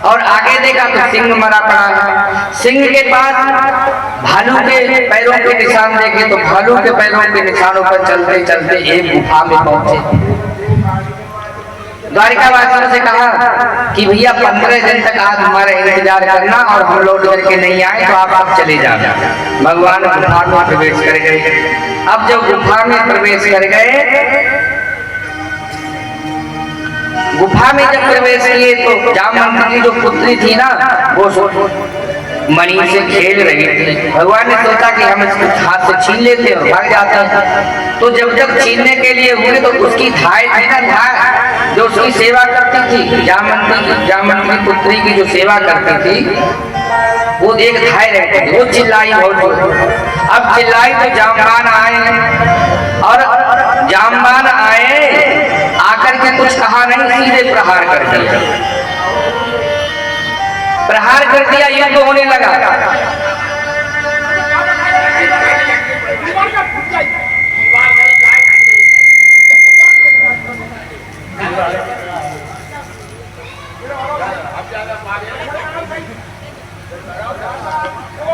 और आगे देखा तो सिंह मरा पड़ा है। सिंह के पास भालू के पैरों के निशान देखे तो भालू के पैरों के निशानों पर चलते चलते एक गुफा में पहुंचे। द्वारिका वासियों से कहा कि भैया 15 दिन तक आप हमारा इंतजार करना, और हम लौट करके नहीं आए तो आप चले जाना। भगवान गुफा में प्रवेश कर गए। अब जब गुफा में प्रवेश कर गए, गुफा में जब प्रवेश किए तो जामवंत की जो पुत्री थी ना, वो मणि से खेल रही थी। भगवान ने सोचा कि हम इसको हाथ से छीन लेते और भाग जाते हैं। तो जब जब छीनने के लिए हुए तो उसकी धाय थी ना, धाय जो उसकी सेवा करती थी, जामवंती पुत्री की जो सेवा करती थी, वो एक धाय रहती थी, वो चिल्लाई बहुत। अब चिल्लाई तो जामवान आए, और जामवान आए आकर के कुछ कहा नहीं, सीधे प्रहार कर दिया। प्रहार कर दिया, युद्ध होने लगा।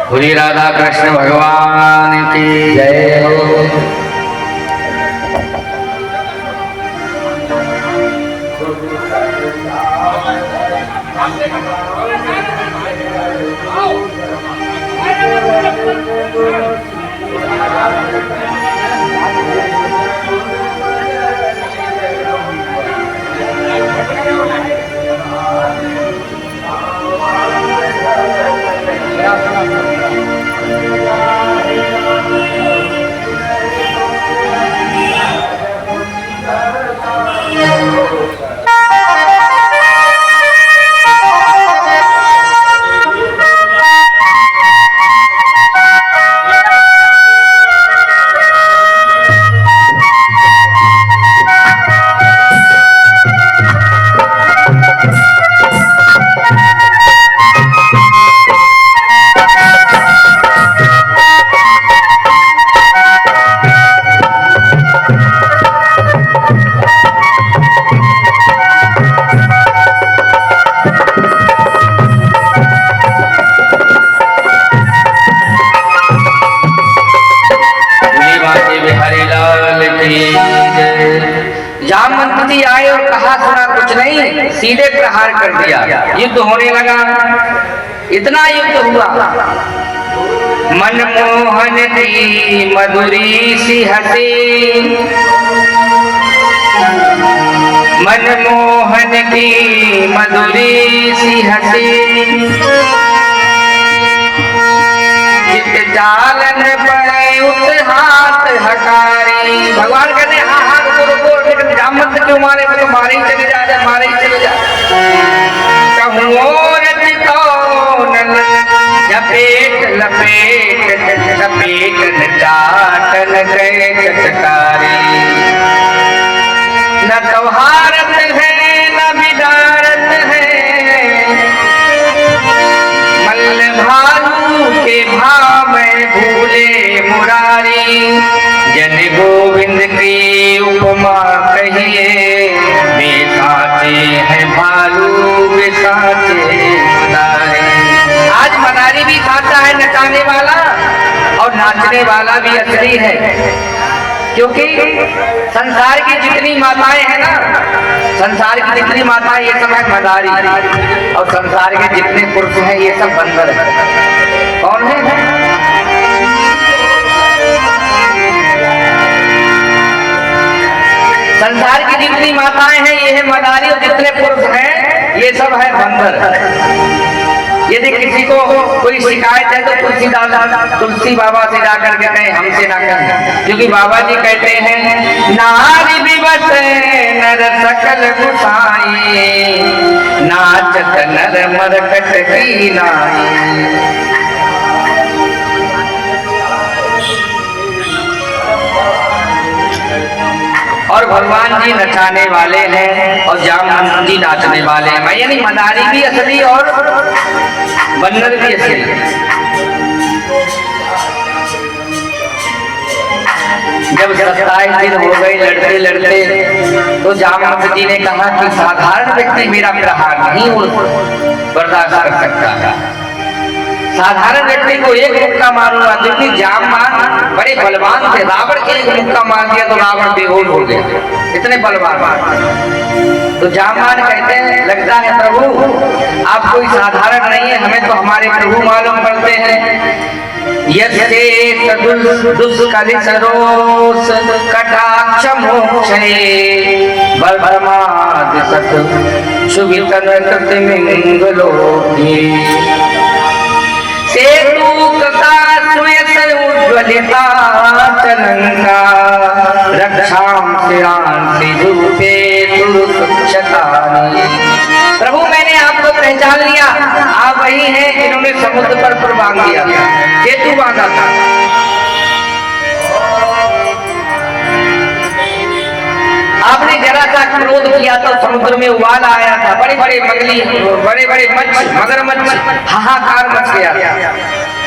बोलिए राधा कृष्ण भगवान की जय हो। जामवंती आए और कहा सुना कुछ नहीं, सीधे प्रहार कर दिया। युद्ध होने लगा, इतना युद्ध हुआ। मनमोहन की मधुरी सी हंसी, मनमोहन की मधुरी सी हंसी, चित जालन पर उत हाथ हकारी। भगवान कहते हैं हाँ हाँ रुको, लेकिन जामवंत क्यों मारे? तो मारे ही चले जा, मारे ही चले जा। कहूँ झपेट लपेट लपेट चाटन गए चटकारी। न त्योहारत है न बिदारत है, मल्ल भालू के भाव में भूले मुरारी। जन गोविंद की उपमा कहिए, वे साचे हैं भालू वे साचे मदारी। आज मदारी भी साचा है, नचाने वाला और नाचने वाला भी असली है। क्योंकि संसार की जितनी माताएं हैं ना, संसार की जितनी माताएं ये सब है मदारी, और संसार के जितने पुरुष हैं ये सब बंदर है। कौन है? संसार की जितनी माताएं हैं ये है मदारी, और जितने पुरुष हैं ये सब है बंदर। यदि किसी को कोई शिकायत है तो तुलसी बाबा से जाकर के कहें, हमसे ना कहें, क्योंकि बाबा जी कहते हैं नारी विवश नर सकल गुसाई, नाचत नर मरकट की नाई। और भगवान जी नचाने वाले हैं और जामवंत जी नाचने वाले हैं। यानी मदारी भी असली और बंदर भी असली। जब 27 दिन हो गए लड़ते लड़ते, तो जामवंत जी ने कहा कि साधारण व्यक्ति मेरा प्रहार नहीं बर्दाश्त कर सकता। साधारण व्यक्ति को एक मुक्का मारूंगा, क्योंकि जामवान बड़े बलवान थे। रावण के एक मुक्का मार दिया तो रावण बेहोश हो गया, इतने बलवान। तो जामवान कहते हैं लगता है प्रभु आप कोई साधारण नहीं है, हमें तो हमारे प्रभु मालूम पड़ते हैं। यस्ते दुष्कलिसरोस कटाक्ष मोक्षे बलप्रमाद सत शुभितन कृतिमिंगलोकी। सेतु कृताश्वेत उज्ज्वलिता चलंका रक्षाम शिरांसि रूपे तुरुक्षतानि। प्रभु मैंने आपको पहचान लिया, आप वही हैं जिन्होंने समुद्र पर बांध दिया था, सेतु बांधा था। आपने जरा सा क्रोध किया तो समुद्र में उबाल आया था, बड़े बड़े मगली, बड़े बड़े मगरमच्छ, हाहाकार मच गया।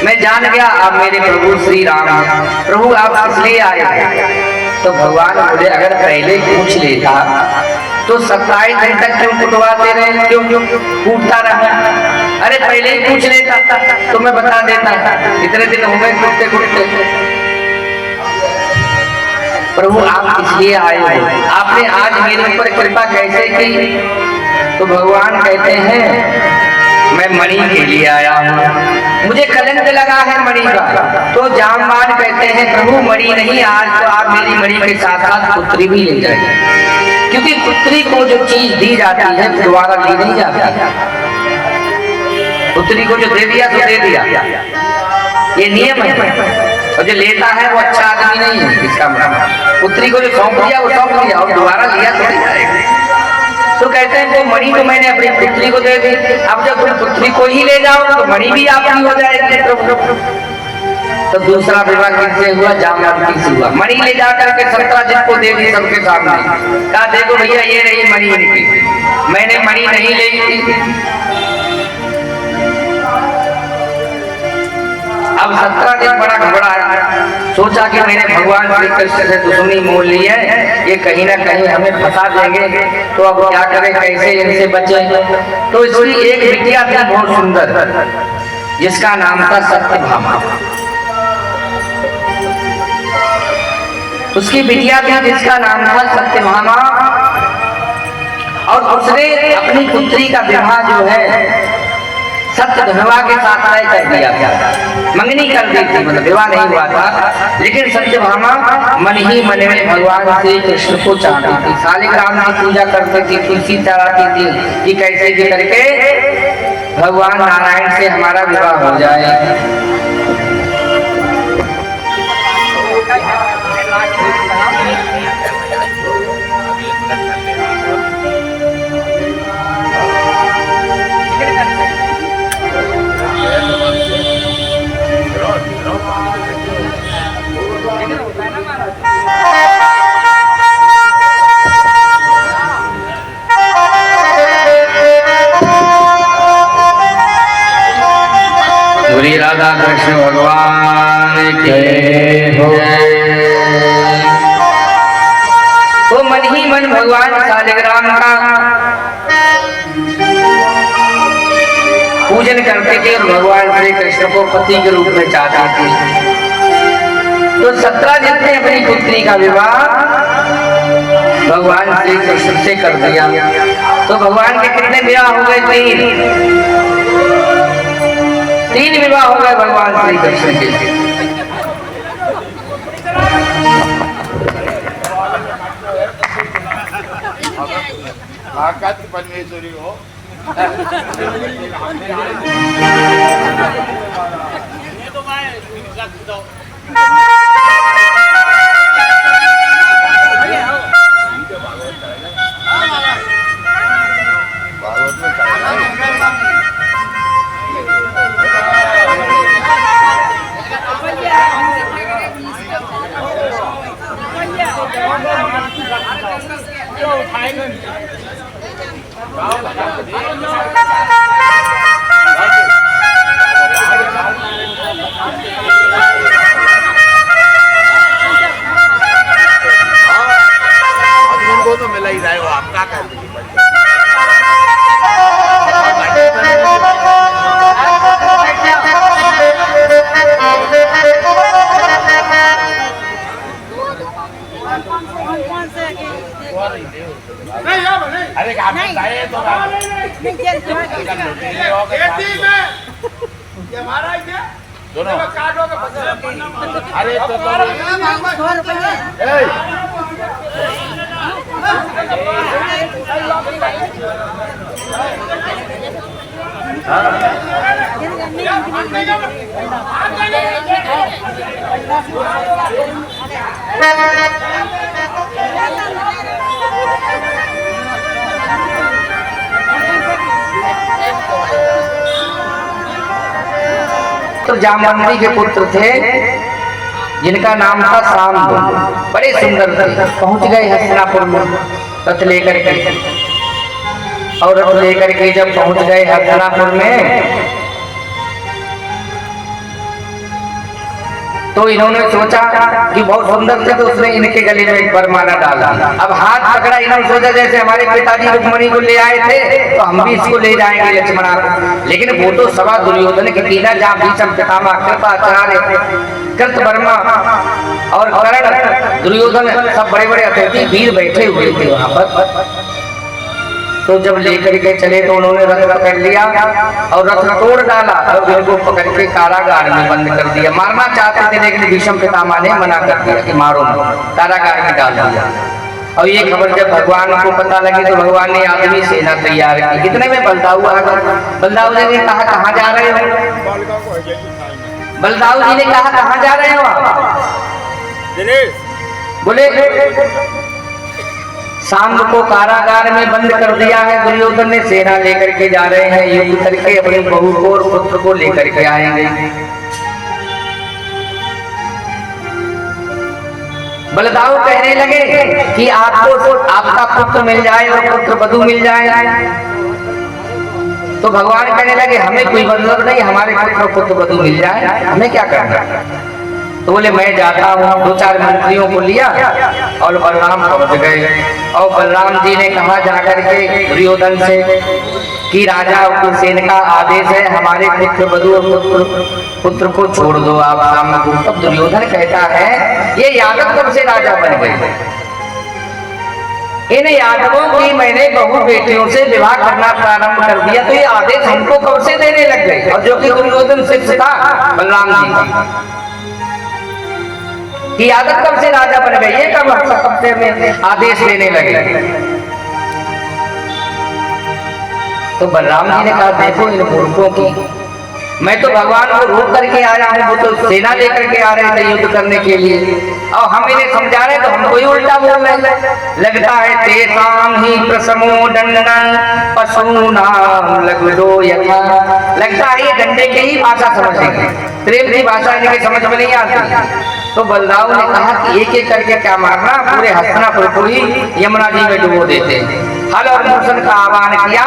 मैं जान गया आप मेरे प्रभु श्री राम हैं। प्रभु आप इसलिए आए। तो भगवान बोले अगर पहले पूछ लेता तो 27 दिन तक क्यों कुटवाते रहे, क्यों कूटता रहा? अरे पहले ही पूछ लेता तो मैं बता देता, इतने दिन हो गए कुटते कुटते। प्रभु आप इसलिए आए हो, आपने आज मेरे ऊपर कृपा कैसे की? तो भगवान कहते हैं मैं मणि के लिए आया हूँ, मुझे कलंक लगा है मणि का। तो जामवान कहते हैं प्रभु मणि नहीं, आज तो आप मेरी मणि के साथ साथ पुत्री भी ले जाइए, क्योंकि पुत्री को जो चीज दी जाती है दोबारा ली नहीं जाती। पुत्री को जो दे दिया तो दे दिया, ये नियम है। और जो लेता है वो अच्छा आदमी नहीं है, इसका मतलब पुत्री को जो सौंप दिया वो सौंप दिया और दोबारा लिया तो नहीं जाएगा। तो कहते हैं वो मणि तो मैंने अपनी पुत्री को दे दी, अब जब तुम पुत्री को ही ले जाओ तो मणि भी आपकी हो जाएगी। तो दूसरा विवाह किससे हुआ? जामवंती से हुआ। मणि ले जाकर के 17 दिन को दे दी सबके सामने, कहा देखो भैया ये रही मणि इनकी, मैंने मणि नहीं ली थी। अब 17 दिन बड़ा घबरा, सोचा कि मैंने भगवान श्री कृष्ण से दुश्मनी मोल ली है, ये कहीं ना कहीं हमें फंसा देंगे, तो अब क्या करें, कैसे इनसे बचें? तो इसकी एक बिटिया थी बहुत सुंदर, जिसका नाम था सत्यभामा। उसकी बिटिया थी जिसका नाम था सत्यभामा, और उसने अपनी पुत्री का विवाह जो है सत्यधनवा के साथ तय कर दिया था, मंगनी कर दी थी, मतलब विवाह नहीं हुआ था। लेकिन सत्यभामा मन ही मन में भगवान श्री कृष्ण को चाहती थी, शालिग्राम की पूजा करती थी, तुलसी चढ़ाती थी कि कैसे भी करके भगवान नारायण से हमारा विवाह हो जाए। राधा कृष्ण भगवान के हो। वो मन ही मन भगवान शालिग्राम का पूजन करते थे और भगवान श्री कृष्ण को पति के रूप में चाहते थे। तो 17 दिन ने अपनी पुत्री का विवाह भगवान श्री कृष्ण से कर दिया। तो भगवान के कितने विवाह हो गए? 3 विवाह हो गए भगवान श्री कृष्ण के। परमेश्वरी हो तो मिला ही रहा है, वो आप क्या कहते हैं? अरे हमारा दोनों अरे तो तो जामवंती के पुत्र थे जिनका नाम था शाम, बड़े सुंदर थे। पहुंच गए हस्तिनापुर में रथ लेकर के, और रथ लेकर के जब पहुंच गए हस्तिनापुर में तो इन्होंने सोचा कि बहुत सुंदर थे, तो उसने इनके गले में एक वरमाला डाला। अब हाथ पकड़ा, इन्होंने सोचा जैसे हमारे पिताजी रुक्मणी को ले आए थे तो हम भी इसको ले जाएंगे लक्ष्मणा को। लेकिन वो तो सवा दुर्योधन की तीना, जहाँ भीषम पितामह कृपाचार्य कृतवर्मा और कर्ण दुर्योधन सब बड़े बड़े अतिथि वीर बैठे हुए थे वहां पर। तो जब लेकर के चले तो उन्होंने रथ पकड़ लिया और रथ तोड़ डाला और उनको पकड़ के कारागार में बंद कर दिया। मारना चाहते थे लेकिन भीष्म पितामह ने मना कर दिया कि मारो, कारागार में डाल दिया। और ये खबर जब भगवान को पता लगी तो भगवान ने आदमी सेना तैयार की। कितने में बलदाऊ आ गए। बलदाऊ जी ने कहा कहाँ जा रहे हो? बलदाऊ जी ने कहा कहाँ जा रहे हो आप? बोले शाम को कारागार में बंद कर दिया है दुर्योधन ने, सेना लेकर के जा रहे हैं, युद्ध करके अपनी बहू को और पुत्र को लेकर के आएंगे। बलदाऊ कहने लगे कि आपको आपका पुत्र मिल जाए और पुत्र वधू मिल जाए। तो भगवान कहने लगे हमें कोई मतलब नहीं, हमारे पुत्र वधू मिल जाए, हमें क्या करना। तो बोले मैं जाता हूँ। दो चार मंत्रियों को लिया और बलराम पहुंच गए। और बलराम जी ने कहा जाकर के दुर्योधन से कि राजा उग्रसेन का आदेश है, हमारे पुत्र वधू और पुत्र को छोड़ दो आप सामने को। तब दुर्योधन कहता है ये यादव कब से राजा बन गए? इन यादवों की मैंने बहु बेटियों से विवाह करना प्रारंभ कर दिया, तो ये आदेश हमको कब से देने लग गए? और जो कि दुर्योधन शिष्य था बलराम जी का, कि यादव कब से राजा बन गए, ये कब से में आदेश देने लगे। तो बलराम जी ने कहा देखो इन मूर्खों की, मैं तो भगवान को रोक करके आया हूँ, वो तो सेना लेकर के आ रहे थे युद्ध करने के लिए, और हम इन्हें समझा रहे तो हमको ही उल्टा बोल रहे। लगता है तेसाम ही प्रसमो दंडन पशूनाम लगदो यथा, लगता है ये डंडे के ही भाषा समझेंगे, प्रेम की भाषा इनके समझ में नहीं आती। तो बलदाऊ ने कहा कि एक एक करके क्या मारना, पूरे हस्तिनापुर को ही यमुना जी में डुबो देते। हल और मूषण का आह्वान किया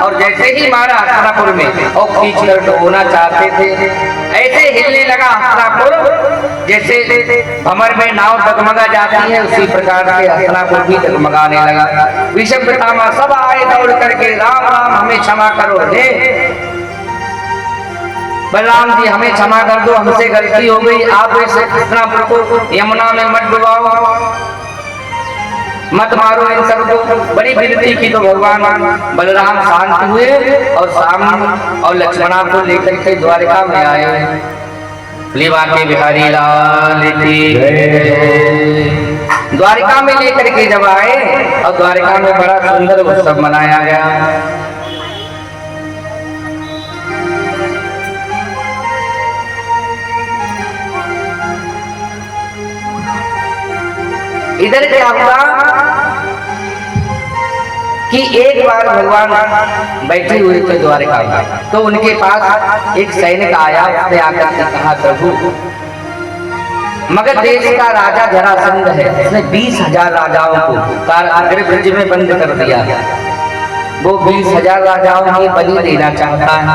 और जैसे ही मारा हस्तिनापुर में और खींच कर डुबोना चाहते थे, ऐसे हिलने लगा हस्तिनापुर जैसे भंवर में नाव डगमगा जाती है, उसी प्रकार से हस्तिनापुर भी डगमगाने लगा। भीष्म पितामह सब आए दौड़ करके राम राम हमें क्षमा करो, हे बलराम जी हमें क्षमा कर दो, हमसे गलती हो गई, आप इस हस्तिनापुर को यमुना में मत डुबाओ, मत मारो इन सबको। बड़ी विनती की तो भगवान बलराम शांत हुए और शाम और लक्ष्मणा को लेकर के द्वारिका में आए। के बिहारी लाल की द्वारिका में लेकर के जब आए और द्वारिका में बड़ा सुंदर उत्सव मनाया गया। इधर क्या हुआ कि एक बार भगवान बैठे हुए थे द्वारिका में, तो उनके पास एक सैनिक आया, उसने आकर के कहा प्रभु मगध देश का राजा जरासंध है, उसने 20,000 राजाओं को कारागृह ब्रज में बंद कर दिया, वो 20,000 राजाओं की बलि देना चाहता है,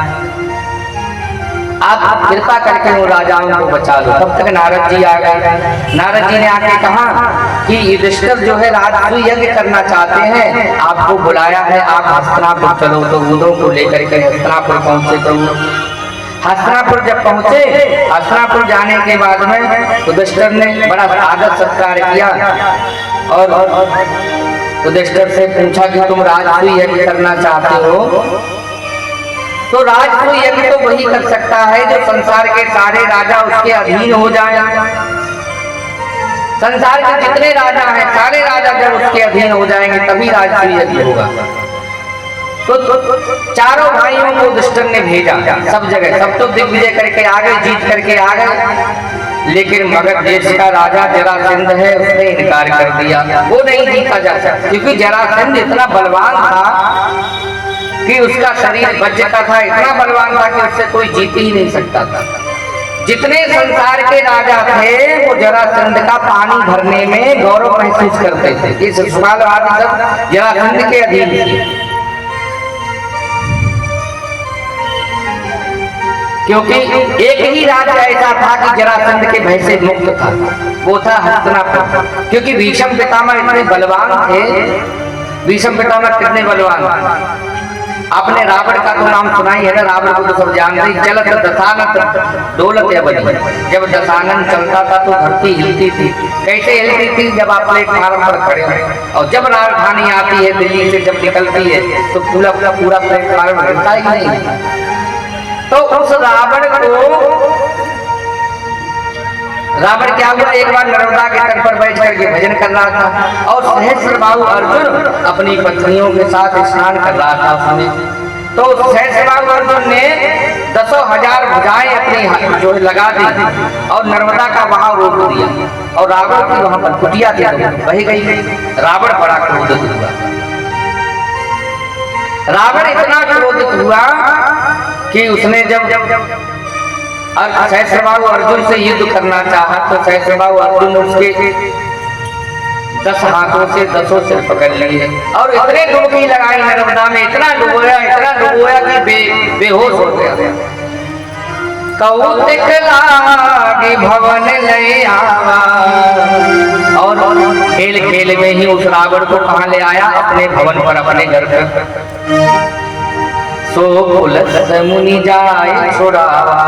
आप कृपा करके उन राजाओं को बचा लो। तब तक नारद जी आ गए। नारद जी ने आके कहा कि युधिष्ठिर जो है राजसूय यज्ञ करना चाहते हैं, आपको बुलाया है, आप हस्तिनापुर चलो। तो उदों को लेकर के हस्तिनापुर पहुंचे। तो हस्तिनापुर जब पहुंचे, हस्तिनापुर जाने के बाद में युधिष्ठिर ने बड़ा आदर सत्कार किया और युधिष्ठिर से पूछा कि तुम राजसूय यज्ञ करना चाहते हो, तो राजसूय यज्ञ तो वही कर सकता है जो संसार के सारे राजा उसके अधीन हो जाएं। संसार के जितने राजा हैं सारे राजा जब उसके अधीन हो जाएंगे तभी राजसूय यज्ञ होगा। तो चारों भाइयों को दुष्टन ने भेजा सब जगह, सब तो दिग्विजय करके आ गए, जीत करके आ गए, लेकिन मगध देश का राजा जरासंध है, उसने इनकार कर दिया, वो नहीं जीता जा सकता, क्योंकि जरासंध इतना बलवान था कि उसका शरीर वज्र का था, इतना बलवान था कि उससे कोई जीत ही नहीं सकता था। जितने संसार के राजा थे वो जरासंध का पानी भरने में गौरव महसूस करते थे, इस शिशुपाल आदि सब जरासंध के अधीन थे, क्योंकि एक ही राज्य ऐसा था कि जरासंध के भय से मुक्त था, वो था हस्तिनापुर। क्योंकि भीष्म पितामह इतने बलवान थे, भीष्म पितामह कितने बलवान, आपने रावण का तो नाम सुना ही है ना, रावण को तो सब जानते हैं, चलत दशानन डोलत अबधि, जब दशानन चलता था तो धरती हिलती थी, कैसे हिलती थी, जब आप प्लेटफार्म पर खड़े हो और जब राजधानी आती है दिल्ली से जब निकलती है तो पूरा प्लेटफार्म हिलता ही नहीं। तो उस रावण क्या हुआ, एक बार नर्मदा के तट पर बैठ करके भजन कर रहा था और सहस्त्रबाहु अर्जुन अपनी पत्नियों के साथ स्नान कर रहा था उसमें। तो सहस्त्रबाहु अर्जुन ने 10,000 भुजाएं अपनी जो लगा दी और नर्मदा का बहाव रोक दिया और रावण की वहां पर कुटिया थी बह गई। रावण बड़ा क्रोधित हुआ, रावण इतना क्रोधित हुआ कि उसने जब सहस्त्रबाहु अर्जुन से युद्ध करना चाहा तो सहस्त्रबाहु अर्जुन उसके 10 हाथों से 10 सिर पकड़ लिए और इतने डुबकी लगाई नर्मदा में, इतना डुबोया कि बेहोश हो गया। कौतिक लागी भवन ले आवा, और खेल खेल में ही उस रावण को कहां ले आया, अपने भवन पर, अपने घर पर। सो पुलस मुनि जाए छुड़ावा,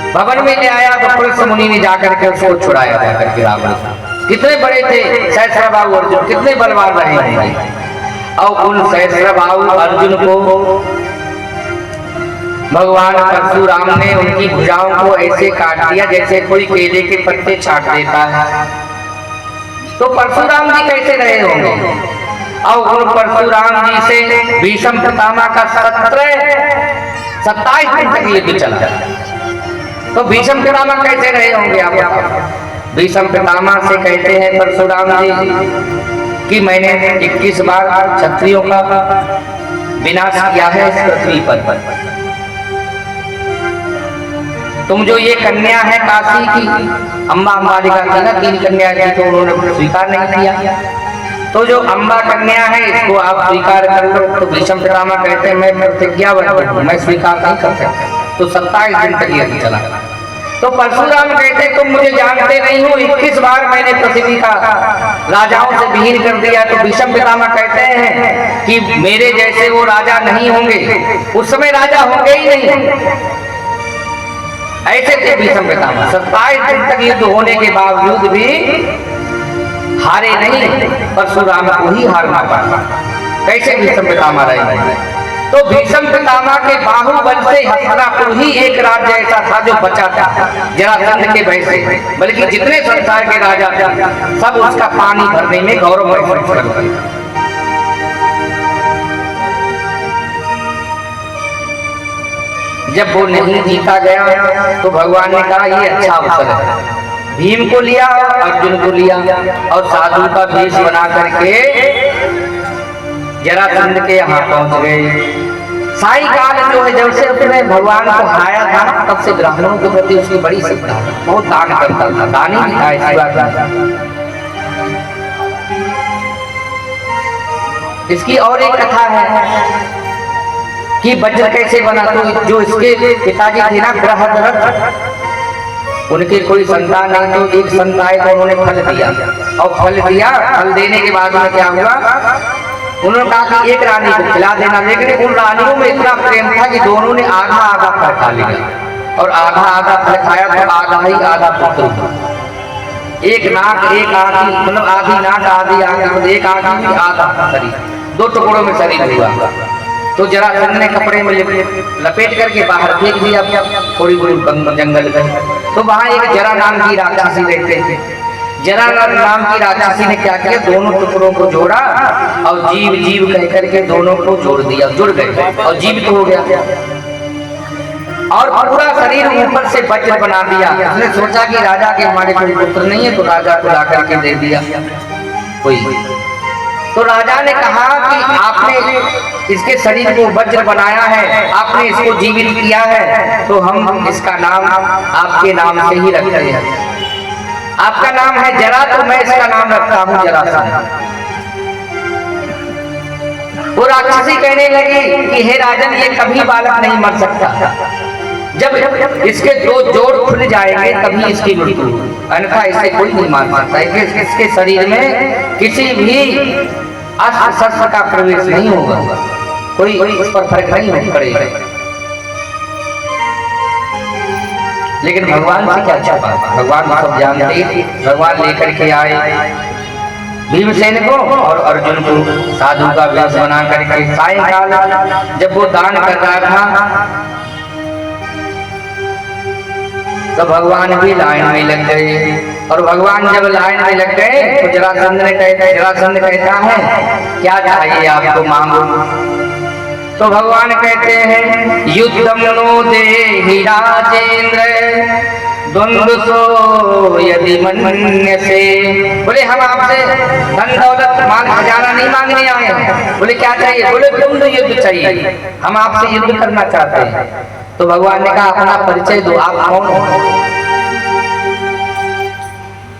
भवन में ले आया तो पुलस मुनि ने जाकर के उसको छुड़ाया जाकर के रावण। कितने बड़े थे सहस्त्रबाहु अर्जुन, कितने बलवान रहे होंगे। और उन सहस्त्रबाहु अर्जुन को भगवान परशुराम ने उनकी भुजाओं को ऐसे काट दिया जैसे कोई केले के पत्ते छाट देता है। तो परशुराम जी कैसे रहे होंगे। और उन परशुराम जी से भीष्म पितामह का 27 दिन तक युद्ध चला। तो भीष्म पितामह कैसे रहे होंगे आप। भीष्म पितामह से कहते हैं परशुराम जी कि मैंने 21 बार क्षत्रियों का विनाश किया है इस पृथ्वी पर। तुम जो ये कन्या है काशी की अम्बा अंबालिका थी ना, 3 कन्या थी तो उन्होंने स्वीकार नहीं किया। तो जो अम्बा कन्या है इसको आप स्वीकार कर लो। तो भीष्म पितामह कहते हैं मैं प्रतिज्ञाबद्ध हूं, मैं स्वीकार नहीं कर सकता। तो 27 दिन तक यह चला। तो परशुराम कहते तुम मुझे जानते नहीं हो, 21 बार मैंने पृथ्वी का राजाओं से विहीन कर दिया। तो भीष्म पितामह कहते हैं कि मेरे जैसे वो राजा नहीं होंगे, उस समय राजा होंगे ही नहीं। ऐसे थे भीष्म पितामह। 27 दिन तक युद्ध होने के बावजूद भी हारे नहीं, परशुराम को ही हारना पड़ा। कैसे भीष्म पितामह रहे। तो भीष्म पितामह के बाहुबल से हस्तिनापुर ही एक राज्य ऐसा था जो बचा था जरासंध के भय से, बल्कि जितने संसार के राजा थे सब उसका पानी भरने में गौरव महसूस करते थे। जब वो नहीं जीता गया तो भगवान ने कहा ये अच्छा अवसर है। भीम को लिया, अर्जुन को लिया और साधु का वेश बना करके जरासंध के यहाँ पहुंच गए। साई काल जो है जब से उसने भगवान को हाया था तब से ब्राह्मणों के प्रति उसकी बड़ी श्रद्धा, बहुत दान करता था, दानी भी था। ऐसी बात इसकी और एक कथा है कि वज्र कैसे बना। तो जो इसके पिताजी थे ना बृहद्रथ, उनके कोई संतान नहीं, तो एक संत आए तो उन्होंने फल दिया और फल देने के बाद में क्या हुआ, उन्होंने कहा कि एक रानी को खिला देना। लेकिन उन रानियों में इतना प्रेम था कि दोनों ने आधा आधा फल खा लिया और आधा आधा फल खाया तो आधा ही आधा पुत्र हुआ। एक नाक एक आंखी, मतलब आधी नाक आधी आंखी, एक आंखी भी आधा शरीर, 2 टुकड़ों में शरीर हुआ। तो जरासंध ने कपड़े में लपेट करके बाहर फेंक दिया थोड़ी बड़ी जंगल में। तो वहां एक जरा नाम की राक्षसी रहते थे। जरा नाम की राक्षसी ने क्या किया, दोनों टुकड़ों को जोड़ा और जीव जीव कह करके दोनों को जोड़ दिया, जुड़ गए और जीवित हो गया और पूरा शरीर ऊपर से वज्र बना दिया। उसने सोचा कि राजा के हमारे कोई पुत्र नहीं है, तो राजा को ला करके दे दिया कोई। तो राजा ने कहा कि आपने इसके शरीर को वज्र बनाया है, आपने इसको जीवित किया है, तो हम इसका नाम आपके नाम से ही रखते हैं। आपका नाम है जरा, तो मैं इसका नाम रखता हूं जरासंध। वो राक्षसी कहने लगी कि हे राजन, ये कभी बालक नहीं मर सकता, जब इसके दो जोड़ खुल जाएंगे तभी इसकी मृत्यु, अन्यथा इसे कोई नहीं मार सकता। इसके शरीर में किसी भी अस्त्र शस्त्र का प्रवेश नहीं होगा, कोई इस पर फर्क नहीं पड़ेगा। लेकिन भगवान से क्या छुपा, भगवान सब जानते। भगवान लेकर के आए भीमसेन को और अर्जुन को साधु का वेश बना करके। सायंकाल जब वो दान कर रहा था तो भगवान भी लाइन में लग गए, और भगवान जब लाइन में लग गए तो जरासंध कहता है क्या चाहिए आपको, मांगो। तो भगवान कहते हैं युद्धम नो देहि राजेंद्र द्वंद्व सो यदि मन्यसे। बोले हम आपसे धन दौलत माल खजाना नहीं मांगने आए हैं। बोले क्या चाहिए, बोले द्वंद्व युद्ध चाहिए, हम आपसे युद्ध करना चाहते हैं। तो भगवान ने कहा अपना परिचय दो, आप कौन हो।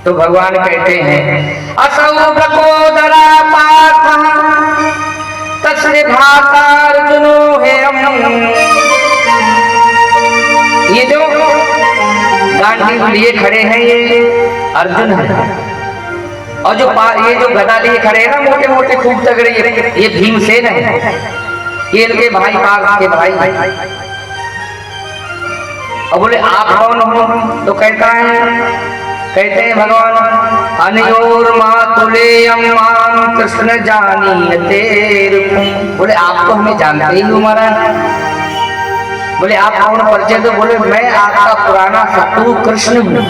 तो भगवान कहते हैं असौ प्रकोदरा पार्थ तस्य भ्राता अर्जुनो हेयम्। ये जो गांडी लिए खड़े हैं ये अर्जुन है, और जो ये जो गदा लिए खड़े हैं ना मोटे मोटे खूब तगड़े, ये भीमसेन है, ये इनके भाई पार्थ के भाई। और बोले आप कौन हो, तो कहते हैं भगवान अनयोर मातुलेयं मां कृष्ण जानीते। बोले आप तो हमें जानते ही हो महाराज। बोले आप कौन, परिचय दो। बोले मैं आपका पुराना शत्रु कृष्ण हूं।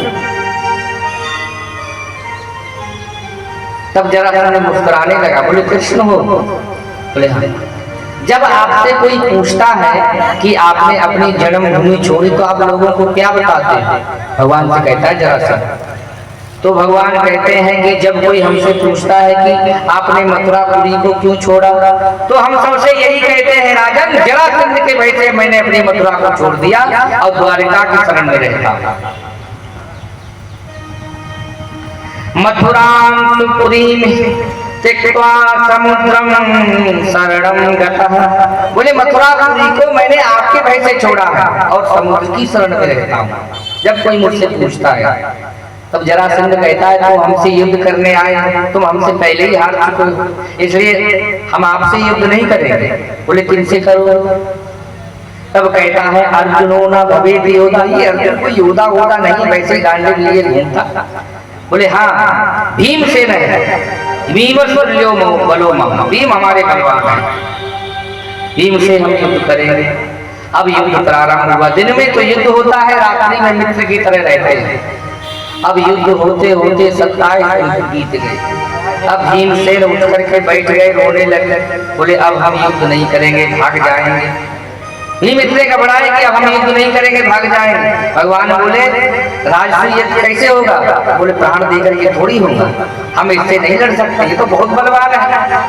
तब जरासंध ने मुस्कुराने लगा, बोले कृष्ण हो। बोले हाँ। जब आपसे कोई पूछता है कि आपने अपनी जन्मभूमि छोड़ी तो आप लोगों को क्या बताते हैं, भगवान से कहता है जरासंध। तो भगवान कहते हैं कि जब कोई हमसे पूछता है कि आपने मथुरापुरी को क्यों छोड़ा, तो हम सबसे यही कहते हैं राजन, जरासंध के भय से मैंने अपनी मथुरा को छोड़ दिया और द्वारिका की शरण में रहता। मथुरां सुपुरीं त्यक्त्वा समुद्रम शरणं गतः। बोले मथुरापुरी को मैंने आपके भय से छोड़ा और समुद्र की शरण में रहता हूँ जब कोई मुझसे पूछता है। तब जरासंध कहता है तो हमसे युद्ध करने आए, तुम हमसे पहले ही हार चुके हो, इसलिए हम आपसे युद्ध नहीं करेंगे। बोले किनसे करो। तब कहता है अर्जुनो न भवेत् योधा। ये अर्जुन को योद्धा होता नहीं, वैसे गांडे लिए घूमता। बोले हाँ भीमसेन है, भीमस्वर्यो बलो मम, भीम हमारे बलवान है, भीम से हम युद्ध करेंगे। अब युद्ध प्रारंभ हुआ। दिन में तो युद्ध होता है, रात्रि में मित्र की तरह रहते हैं। अब युद्ध होते होते 27 दिन बीत गए। अब भीमसेन उठ करके बैठ गए, रोने लगे। बोले अब हम युद्ध नहीं करेंगे, भाग जाएंगे। भीम इतने घबराए कि अब हम युद्ध नहीं करेंगे, भाग जाएंगे। भगवान बोले राजसूय युद्ध कैसे होगा। बोले प्राण देकर ये थोड़ी होगा, हम इससे नहीं लड़ सकते, ये तो बहुत बलवान है,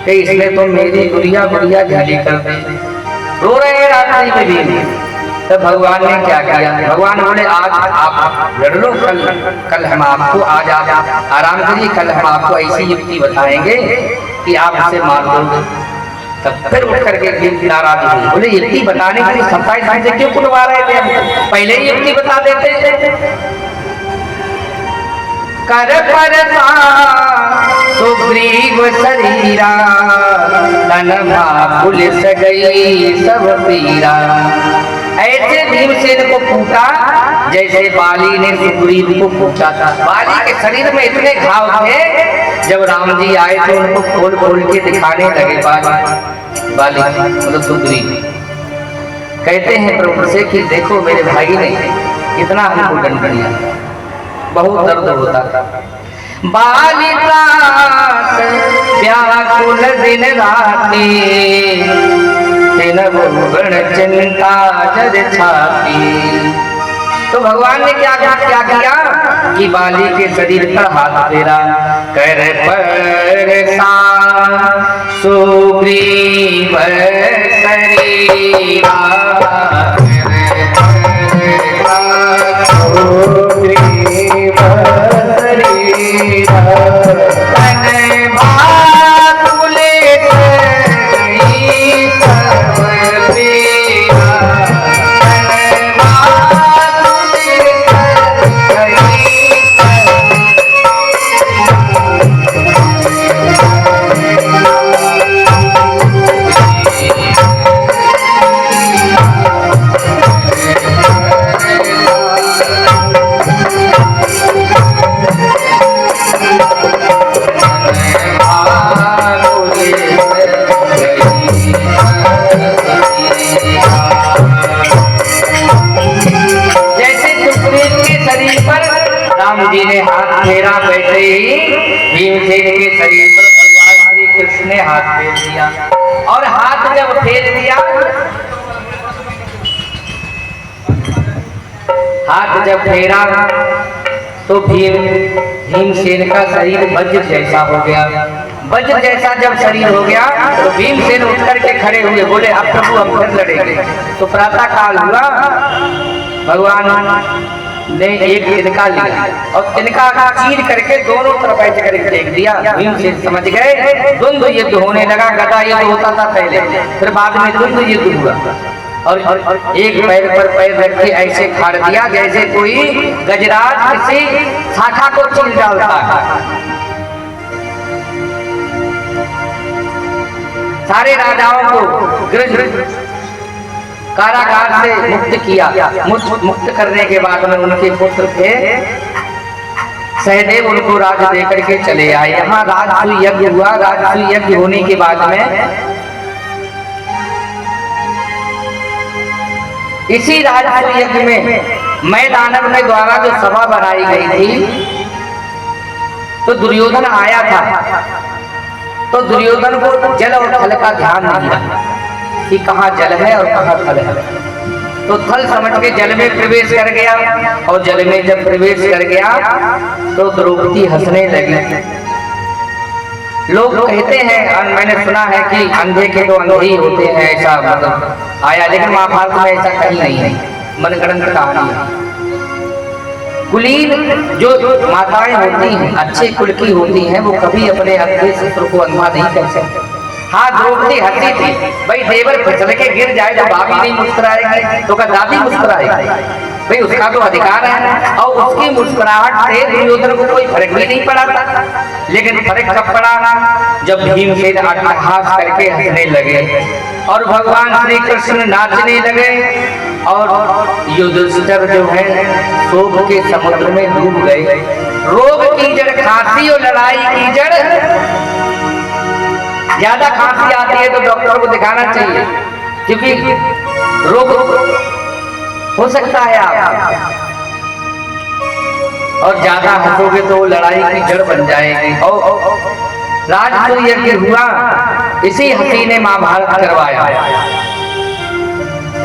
कि इसने तो मेरी गुड़िया गुड़िया झाली कर दी। रो रहे हैं रात्रि में भीम। तब भगवान ने क्या किया, भगवान बोले आज आप लड़ लो, कल हम आपको, आज आप आराम करिए, कल हम आपको ऐसी युक्ति बताएंगे कि आप उसे मार दोगे। तब फिर उठ करके भीम नाराज हुए। बोले युक्ति बताने के लिए 27 दिन से क्यों कुटवा रहे थे, पहले ही युक्ति बता देते। कर सुग्रीव शरीरा तन पुलिस गई सब पीरा। ऐसे भीमसेन को फूटा जैसे बाली ने सुग्रीव को फूटा था। बाली के शरीर में इतने घाव थे, जब राम जी आए तो उनको खोल खोल के दिखाने लगे। बाली मतलब सुग्रीव कहते हैं प्रभु से कि देखो मेरे भाई ने इतना हमको दंड दिया, बहुत दर्द होता था। बालिका व्याकुल दिन राती, दिन भुवन चिंता जर छाती। तो भगवान ने क्या किया कि बाली के शरीर पर हाथ फेरा, कर परेशान सुग्रीव शरीरा, सुग्रीव शरीरा, तन भाकुले सही सब पीरा, तन भाकुले सही जी ने हाथ फेरा, बैठे ही भीमसेन के शरीर पर भगवान श्री कृष्ण ने हाथ फेर दिया। और हाथ जब फेर दिया, हाथ जब फेरा तो भीमसेन का शरीर वज्र जैसा हो गया। वज्र जैसा जब शरीर हो गया तो भीमसेन उठ करके खड़े हुए, बोले अब प्रभु हम फिर लड़ेंगे। तो प्रातः काल हुआ, भगवान ने एक तिनका लिया और तिनका चीर करके दोनों तरफ ऐसे करके फेंक दिया। भीमसेन समझ गए द्वंद्व युद्ध होने लगा। गदा युद्ध होता था पहले, फिर बाद में द्वंद्व युद्ध हुआ। और एक पैर पर पैर रख के ऐसे खाड़ दिया जैसे कोई गजराज किसी शाखा को चीर डालता है। सारे राजाओं को कारागार से मुक्त किया। मुक्त करने के बाद में उनके पुत्र थे सहदेव, उनको राज दे करके चले आए। यहाँ राजसूय यज्ञ हुआ। राजसूय यज्ञ होने के बाद में इसी राजसूय यज्ञ में मैदानव के द्वारा जो सभा बनाई गई थी, तो दुर्योधन आया था। तो दुर्योधन को जल और थल का ध्यान नहीं रहा कि कहाँ जल है और कहाँ थल है। तो थल समझ के जल में प्रवेश कर गया, और जल में जब प्रवेश कर गया तो द्रौपदी हंसने लगी। लोग कहते हैं, और मैंने सुना है कि अंधे के तो अंधे ही होते हैं, ऐसा मतलब आया, लेकिन महाभारत में ऐसा कहीं नहीं है, मनगढ़ंत कहानी है। कुलीन जो माताएं होती हैं, अच्छे कुल की होती हैं, वो कभी अपने अंधे शत्रु को अंधा नहीं कर सकते। हाँ, द्रौपदी हंसी थी, भाई देवर फिसल के गिर जाए तो भाभी नहीं मुस्कुराएगी तो क्या दादी मुस्कुराएगी? भाई उसका तो अधिकार है। और उसकी मुस्कुराहट से दुर्योधन को कोई फर्क भी नहीं पड़ा था। लेकिन फर्क कब पड़ा? जब भीमसेन अट्टहास करके हंसने लगे और भगवान श्री कृष्ण नाचने लगे, और युधिष्ठिर जो है शोक के समुद्र में डूब गए। रोग की जड़ खांसी और लड़ाई की जड़, ज्यादा खांसी आती है तो डॉक्टर को दिखाना चाहिए, क्योंकि रोग हो सकता है आप, और ज्यादा हंसोगे तो लड़ाई की जड़ बन जाएगी। और राजसूय यज्ञ हुआ, इसी हंसी ने महाभारत करवाया,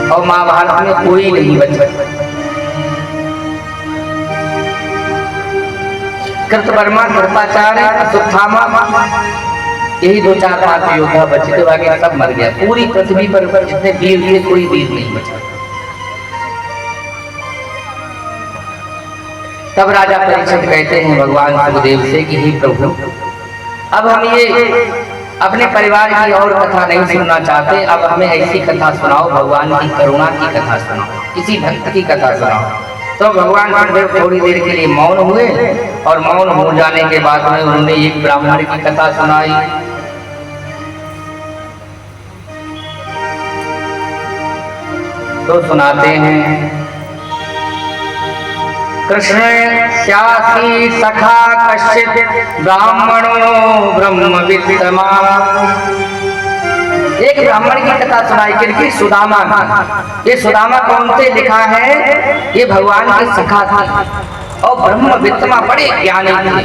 और महाभारत में कोई नहीं बचा। कृतवर्मा, कृपाचार्य, अश्वत्थामा, यही 2-4-5 योद्धा बचे थे, बाकी सब मर गया। पूरी पृथ्वी पर जितने वीर थे कोई वीर नहीं बचा। तब राजा परीक्षित कहते हैं भगवान सुखदेव से कि हे प्रभु, अब हम ये अपने परिवार की और कथा नहीं सुनना चाहते, अब हमें ऐसी कथा सुनाओ, भगवान की करुणा की कथा सुनाओ, किसी भक्त की कथा सुनाओ। तो भगवान सुखदेव थोड़ी देर के लिए मौन हुए, और मौन हो जाने के बाद में उन्होंने एक ब्राह्मण की कथा सुनाई। तो सुनाते हैं, कृष्ण स्यासी सखा कश्चित ब्राह्मणो ब्रह्मविद्मा। एक ब्राह्मण की कथा सुनाई, किनकी? सुदामा। ये सुदामा कौन थे? लिखा है ये भगवान के सखा थे और ब्रह्मविद्मा, बड़े ज्ञानी थे।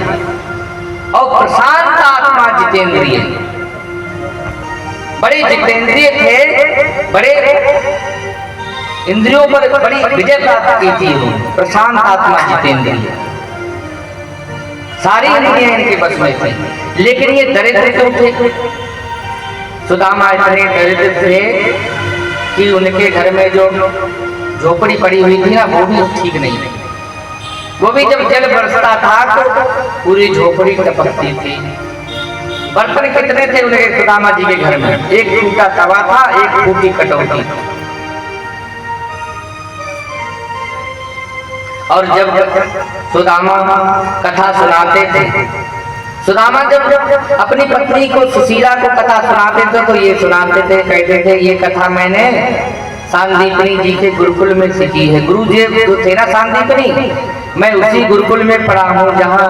और प्रशांत आत्मा जितेंद्रिय, बड़े जितेंद्रिय थे, बड़े इंद्रियों पर बड़ी विजय प्राप्त की थी उन्होंने। प्रशांत आत्मा जितेंद्रिय, सारी इंद्रियां इनके बस में थी। लेकिन ये दरिद्र क्यों थे? सुदामा इतने दरिद्र थे कि उनके घर में जो झोपड़ी पड़ी हुई थी ना, वो भी ठीक नहीं थी। वो भी जब जल बरसता था तो पूरी झोपड़ी टपकती थी। बर्तन कितने थे उनके सुदामा जी के घर में? एक टूटा तवा था, एक टूटी कटौती। और जब सुदामा कथा सुनाते थे, सुदामा जब अपनी पत्नी को सुशीला को कथा सुनाते थे तो ये सुनाते थे, कहते थे ये कथा मैंने सांदीपनी जी के गुरुकुल में सीखी है। गुरु जी जो थे ना सांदीपनी, मैं उसी गुरुकुल में पढ़ा हूँ जहाँ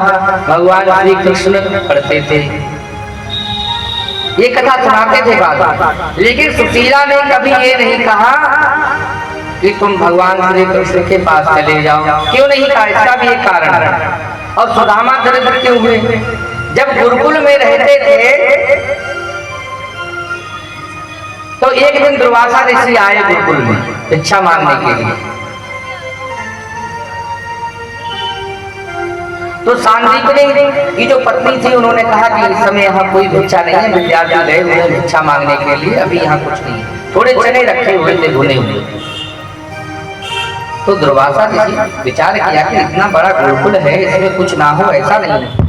भगवान श्री कृष्ण पढ़ते थे। ये कथा सुनाते थे बात। लेकिन सुशीला ने कभी ये नहीं कहा कि तुम भगवान श्री कृष्ण के पास चले जाओ। क्यों नहीं कहा? इसका भी एक कारण है। और सुदामा दरिद्र क्यों हुए? जब गुरुकुल में रहते थे तो एक दिन दुर्वासा ऋषि आए गुरुकुल में भिक्षा मांगने के लिए। तो सांदीपनी की जो पत्नी थी उन्होंने कहा कि इस समय यहाँ कोई भिक्षा नहीं है, विद्यार्थी गए हुए हैं भिक्षा मांगने के लिए, अभी यहाँ कुछ नहीं है। थोड़े चने रखे हुए थे भुने हुए। तो दुर्वासा ऋषि विचार किया कि इतना बड़ा गुरुकुल है, इसमें कुछ ना हो, ऐसा नहीं है।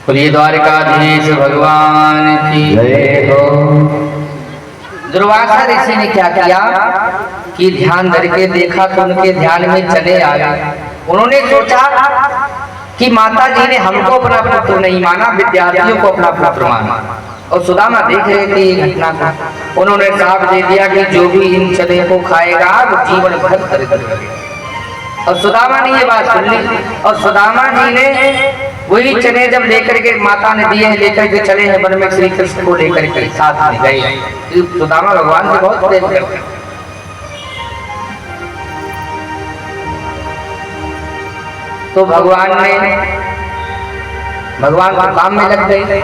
बोलिए द्वारिकाधीश भगवान की जय हो। दुर्वासा ऋषि ने क्या किया कि ध्यान धर के देखा तो उनके ध्यान में चने आ गए। उन्होंने सोचा कि माता जी ने हमको अपना पुत्र नहीं माना, विद्यार्थियों को अपना पुत्र माना। और सुदामा देख रहे थे ये घटना को। उन्होंने साफ दे दिया कि जो भी इन चने को खाएगा वो जीवन भर दरिद्र रहेगा। और सुदामा ने ये बात सुन ली और सुदामा जी ने वही चने जब लेकर के माता ने दिए हैं, लेकर के चले हैं वन में श्री कृष्ण को लेकर के साथ में गए। सुदामा भगवान से बहुत प्रेम करते हैं। तो भगवान को काम में लग गए,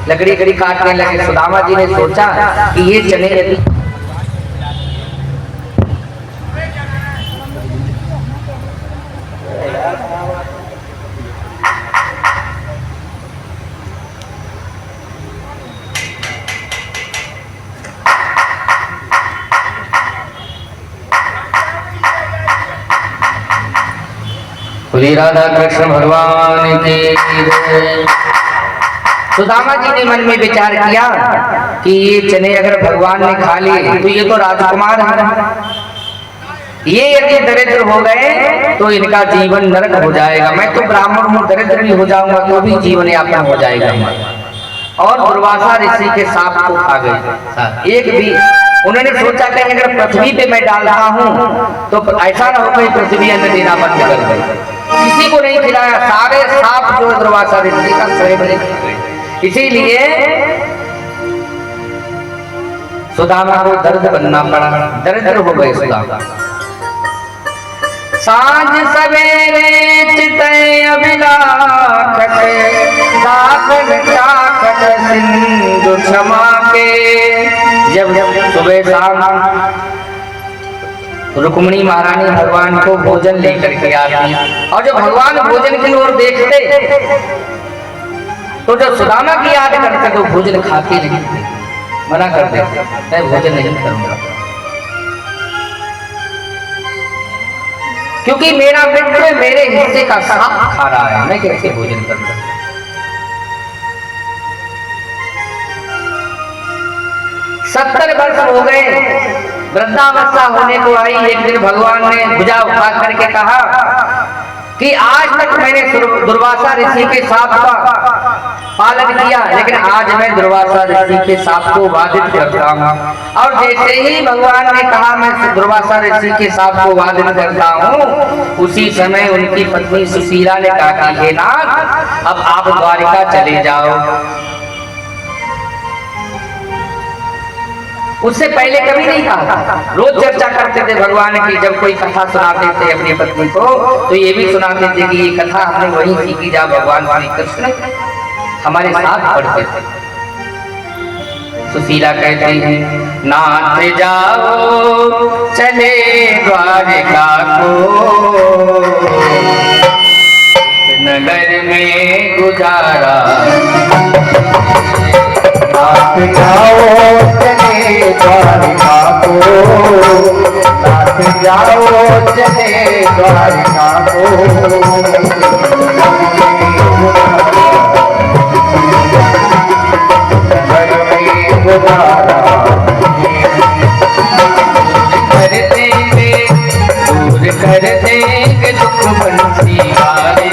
लकड़ी काटने लगे। सुदामा जी ने सोचा कि ये चने यदि राधा कृष्ण भगवान की जय। सुदामा जी ने मन में विचार किया कि ये चने अगर भगवान ने खा लिए तो ये तो राजकुमार है, ये यदि दरिद्र हो गए तो इनका जीवन नरक हो जाएगा। मैं तो ब्राह्मण हूँ, दरिद्र भी हो जाऊंगा तो भी जीवन यापन हो जाएगा। और दुर्वासा ऋषि के सांप को खा गए। एक भी उन्होंने सोचा कि अगर पृथ्वी पे मैं डाल रहा हूँ तो ऐसा ना हो कि पृथ्वी अंदर देना बंद कर दे। किसी को नहीं खिलाया, सारे सांप जो दुर्वासा ऋषि का सड़े बने। इसीलिए सुदामा को दर्द बनना पड़ा, दरिद्र हो गए सुदामा। सांझ सवेरे चितय अभिलाखत, दाखन चाखत सिंधु क्षमा के। जब सुबह शाम रुक्मिणी महारानी भगवान को भोजन लेकर के आती, और जब भगवान भोजन की ओर देखते तो जब सुदामा की याद करते तो भोजन खाते नहीं, मना कर देते, मैं भोजन नहीं करूंगा। क्योंकि मेरा मित्र मेरे हिस्से का सांप खा रहा है, मैं कैसे भोजन करूंगा। सत्तर वर्ष हो गए, वृद्धावस्था होने को आई। एक दिन भगवान ने भुजा उठा करके कहा कि आज तक मैंने दुर्वासा ऋषि के साप का पालन किया, लेकिन आज मैं दुर्वासा ऋषि के साप को बाधित करता हूँ। और जैसे ही भगवान ने कहा मैं दुर्वासा ऋषि के साप को बाधित करता हूँ, उसी समय उनकी पत्नी सुशीला ने कहा कि हे नाथ, अब आप द्वारिका चले जाओ। उससे पहले कभी नहीं कहा। रोज चर्चा करते थे भगवान की, जब कोई कथा सुनाते थे अपनी पत्नी को तो ये भी सुनाते थे कि ये कथा हमने वहीं सीखी जहाँ भगवान श्री कृष्ण हमारे साथ पढ़ते थे। सुशीला कहते हैं, नाथ जाओ चले द्वारिका को, नगर में गुजारा। नाथ जाओ चले द्वारिका को, नाथ जाओ चले द्वारिका को, नगर में गुजारा। कर देंगे दूर कर देंगे दुख बंसी वाले,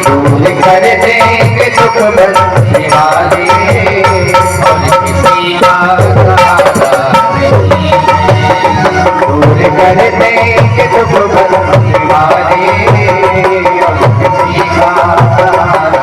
दूर कर देंगे दुख बंसी वाले, और किसी का सहारा नहीं है। दूर कर देंगे दुख बंसी वाले, और किसी का सहारा।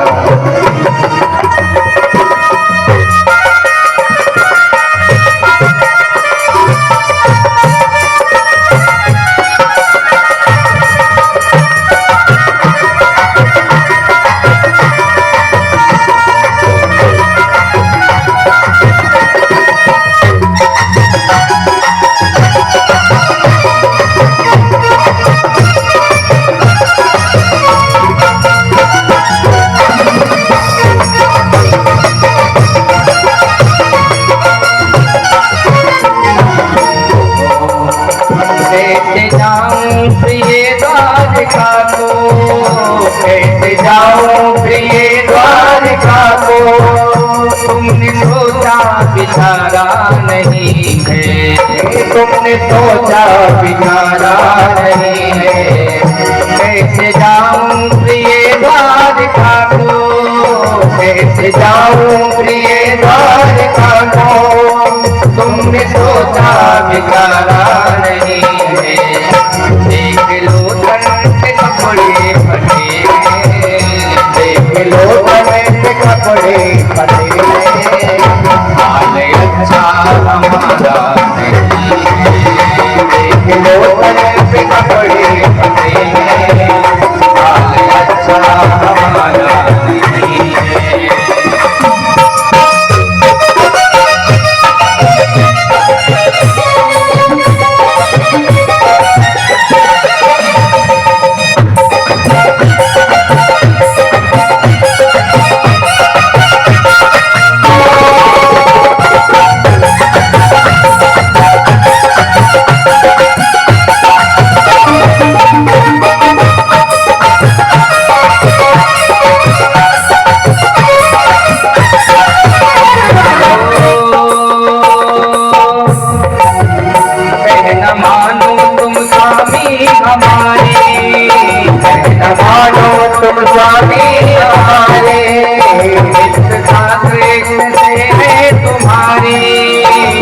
कैसे जाऊं प्रिय द्वारिका को, तुमने सोचा बिचारा नहीं है, तुमने सोचा बिचारा नहीं है। कैसे जाऊं प्रिय द्वारिका को, कैसे जाऊं प्रिय द्वारिका को, तुमने सोचा बिचारा नहीं है। देख लो तन के कपड़े फटे हैं, देख लो तने के कपड़े फटे हैं, हाल अच्छा हमारा नहीं है। देख लो तने के कपड़े फटे हैं, हाल अच्छा हमारा नहीं है। तुम स्वामी हमारे, मित्रता कृष्ण से है तुम्हारी,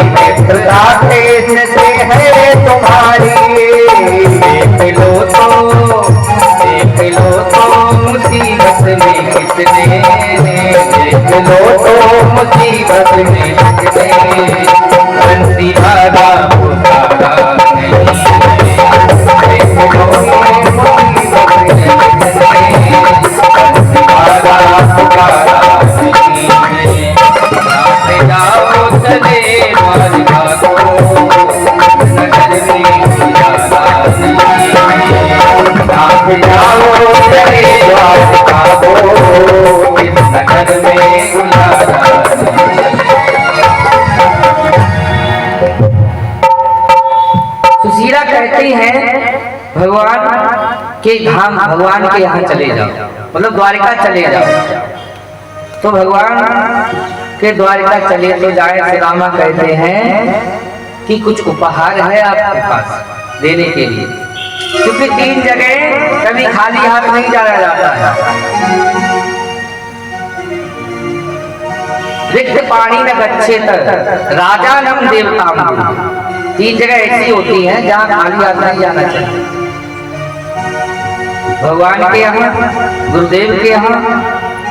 मित्रता कृष्ण से है तुम्हारी। देख लो तो मुसीबत में कितने, देख लो तो मुसीबत में कितने, बंसी वाला पुकारा नहीं है। देख लो मुसीबत में कितने, बंसी वाला पुकारा नहीं है। नाथ जाओ चले द्वारिका को, नगर में गुजारा नहीं है। नाथ जाओ चले द्वारिका को, इस नगर में गुजारा नहीं है। सुशीला कहती हैं, भगवान कि धाम भगवान के यहाँ चले जाओ, मतलब द्वारिका चले जाओ। तो भगवान के द्वारिका चले तो जाए। सुदामा कहते हैं कि कुछ उपहार है आपके पास देने के लिए, क्योंकि 3 जगह कभी खाली हाथ नहीं जाया जाता है। रिक्त पानी न गच्छेत राजानम देवताम, 3 जगह ऐसी होती हैं जहाँ खाली हाथ नहीं जाना चाहिए। भगवान के यहाँ, गुरुदेव के यहाँ,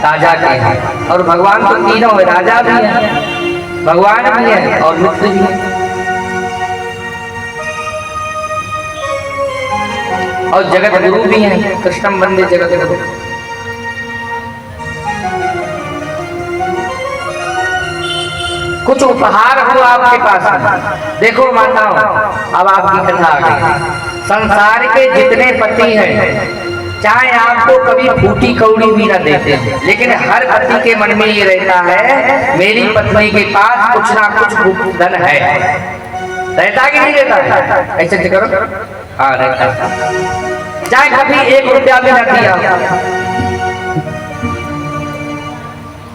राजा के यहाँ। और भगवान तो तीनों है, राजा भी है, भगवान भी है और मित्र भी है। और जगत गुरु भी है, कृष्णम वंदे जगत गुरु। कुछ उपहार हो आपके पास। देखो माताओं, अब आपकी कथा आ गई। संसार के जितने पति हैं, चाहे आपको कभी फूटी कौड़ी भी ना देते, लेकिन हर पति के मन में ये रहता है मेरी पत्नी के पास कुछ ना कुछ धन है। रहता कि नहीं रहता? ऐसे करो, हाँ रहता। चाहे कभी 1 रुपया भी न दिया।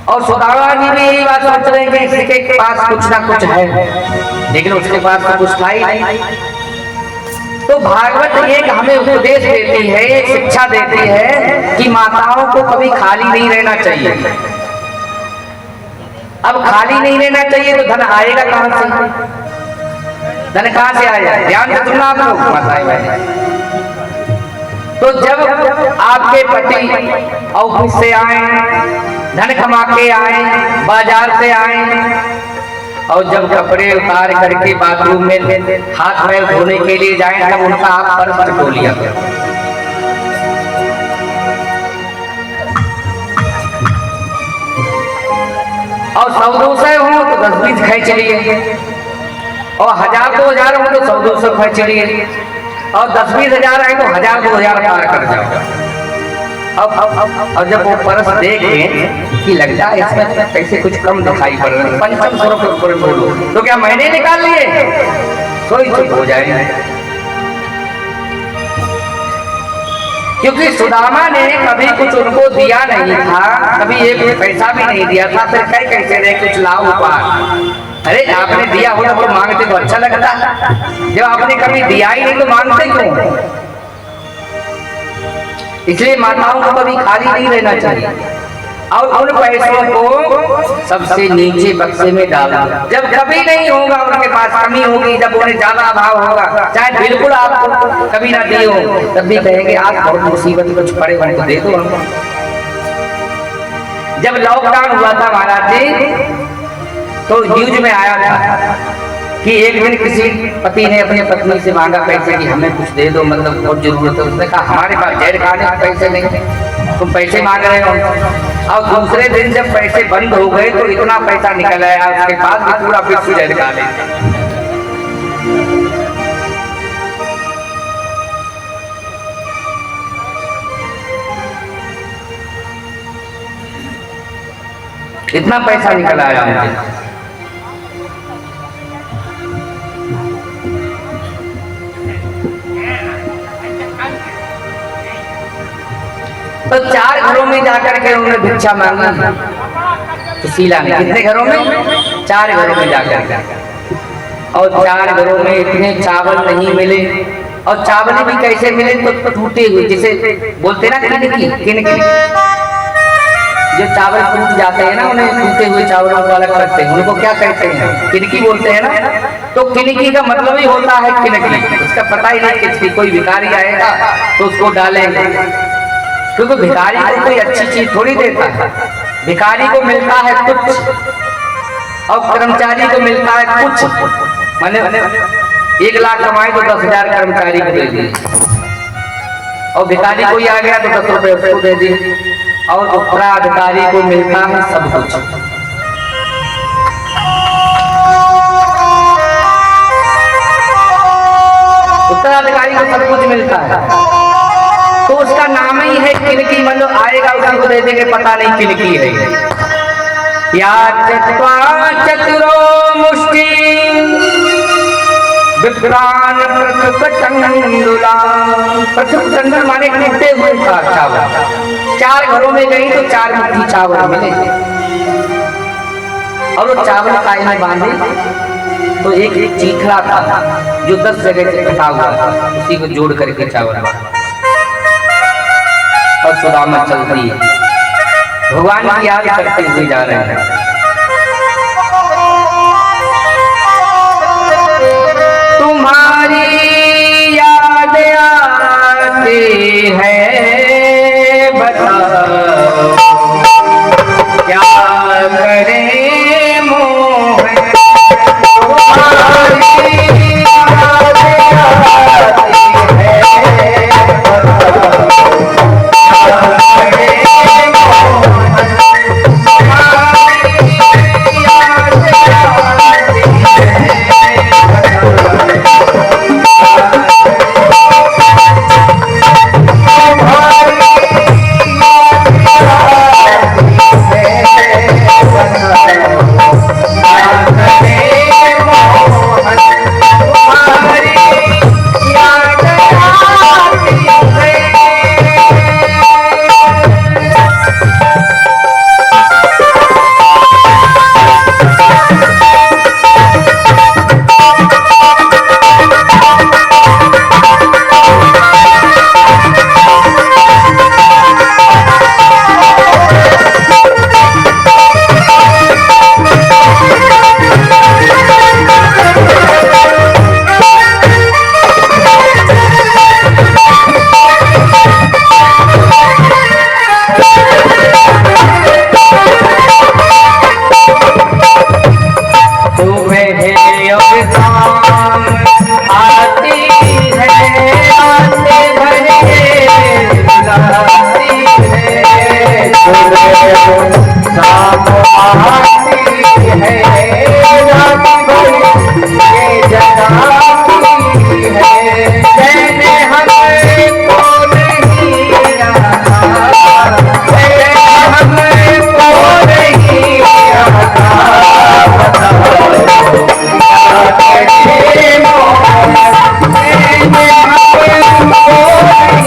और सुदामा जी भी यही बात सोच रहे हैं कि इसके पास कुछ ना कुछ है, लेकिन उसके पास तो कुछ था ही नहीं। तो भागवत एक हमें उपदेश देती है, एक शिक्षा देती है कि माताओं को कभी खाली नहीं रहना चाहिए। अब खाली नहीं रहना चाहिए तो धन आएगा कहां से? धन कहां से आएगा? ध्यान से सुनना आप लोग माताएं बहनें। तो जब आपके पति ऑफिस से आए, धन कमा के आए, बाजार से आए, और जब कपड़े उतार करके बाथरूम में हाथ पैर धोने के लिए जाए, तब उनका आप पर्स धो लिया। और 100-200 हो तो 10-20 खींच लिए, और 1000-2000 हो तो 100-200 खींच लिए, और 10-20 हजार आए तो 1000-2000 पार कर जाओ। अब जब वो परस देखें कि लगता है इसमें पैसे कुछ कम दिखाई पड़ रहे हैं, 500 रुपये बोलो, तो क्या महीने निकाल लिए? सोई चुप हो जाए। क्योंकि सुदामा ने कभी कुछ उनको दिया नहीं था, कभी 1 पैसा भी नहीं दिया था, फिर कई कैसे रहे कुछ लाओ उपहार। अरे आपने दिया हो तो मांगते तो अच्छा लगता, जब आपने कभी दिया ही नहीं तो मांगते क्यों? इसलिए माताओं को कभी खाली नहीं रहना चाहिए, और उन पैसों को सबसे नीचे बक्से में डालना। जब कभी नहीं होगा, उनके पास कमी होगी, जब उन्हें ज्यादा अभाव होगा, चाहे बिल्कुल आपको कभी ना दिए हो, तब भी कहेंगे आज बहुत मुसीबत कुछ पड़े हो तो दे दो हमको। जब लॉकडाउन हुआ था महाराज जी, तो न्यूज में आया था कि एक दिन किसी पति ने अपनी पत्नी से मांगा पैसे कि हमें कुछ दे दो, मतलब बहुत जरूरत है। उसने कहा हमारे पास जहर खाने के पैसे नहीं, तुम पैसे मांग रहे हो। और दूसरे दिन जब पैसे बंद हो गए तो इतना पैसा निकल आया उसके पास कि पूरा विश्व जहर खा ले। इतना पैसा निकल आया मुझे। तो 4 घरों में जाकर के उन्होंने भिक्षा मांगी, सुशीला ने। कितने घरों में? 4 घरों में जाकर के। और 4 घरों में इतने चावल नहीं मिले, और चावल भी कैसे मिले? तो टूटे हुए, जिसे बोलते ना किनकी, जो चावल टूट जाते हैं ना, उन्हें टूटे हुए चावलों को अलग करते हैं, उनको क्या कहते हैं? किनकी बोलते हैं ना। तो किनकी का मतलब ही होता है किनकी, उसका पता ही नहीं किसकी। कोई भिखारी आएगा तो उसको डालेंगे, क्योंकि भिखारी को कोई अच्छी चीज थोड़ी देता है। भिखारी को मिलता है कुछ, और कर्मचारी को मिलता है कुछ। माने 1 लाख कमाए तो 10,000 कर्मचारी को दे दिए, और भिखारी कोई आ गया तो 10 रुपए उसको दे दिए, और उत्तराधिकारी को मिलता है सब कुछ। उत्तराधिकारी को सब कुछ मिलता है, तो उसका नाम ही है किनकी। मतलब आएगा उसी को दे देंगे, पता नहीं किनकी है। या चत्वा चतुरो मुष्टि विप्रान प्रथुकचंदुला। प्रथुकचंदुल माने टूटे हुए का चावल। 4 घरों में गई तो 4 मुट्ठी चावल मिले और वो चावल काय में बांधे तो एक चीथड़ा था जो 10 जगह से कटा हुआ था, उसी को जोड़ करके चावल और सुदामा चलती है, भगवान की याद करते हुए जा रहे हैं। तुम्हारी याद आती है बताओ क्या करें मोहन। तुम्हारी याद आती है बताओ क्या करें मोहन। तुम्हारी याद आती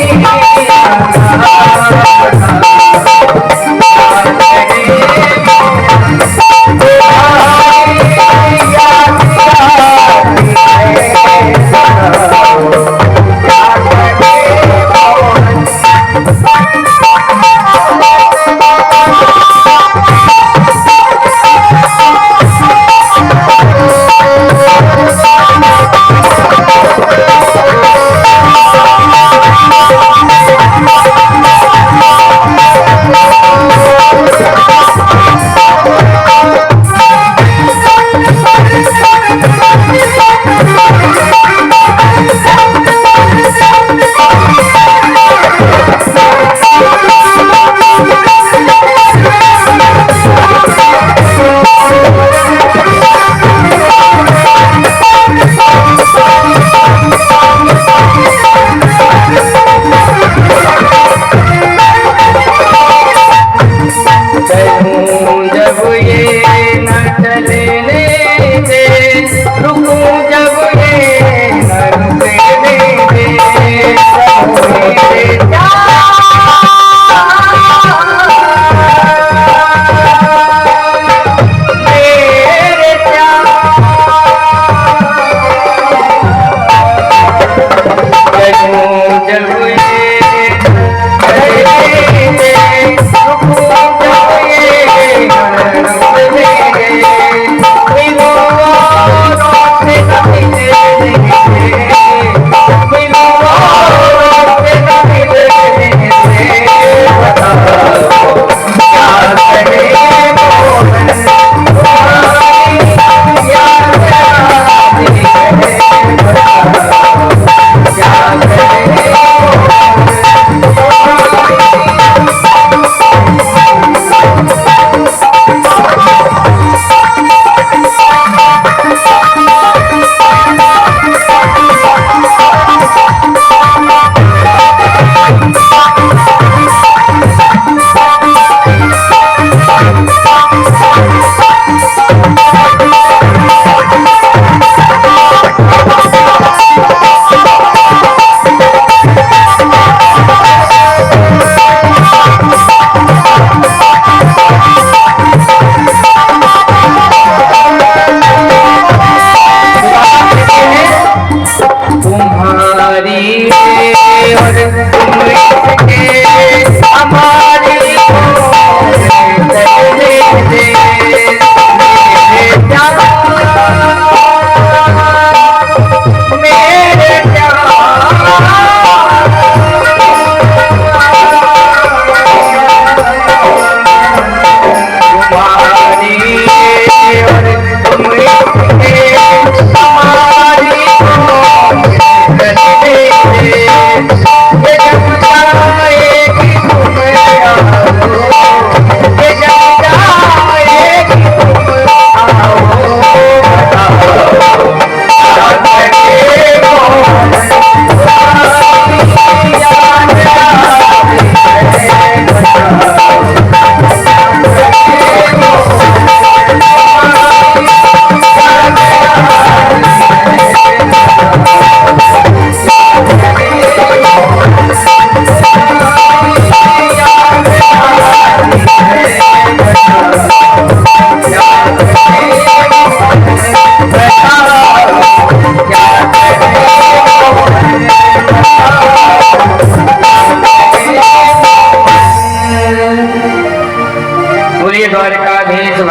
Thank you.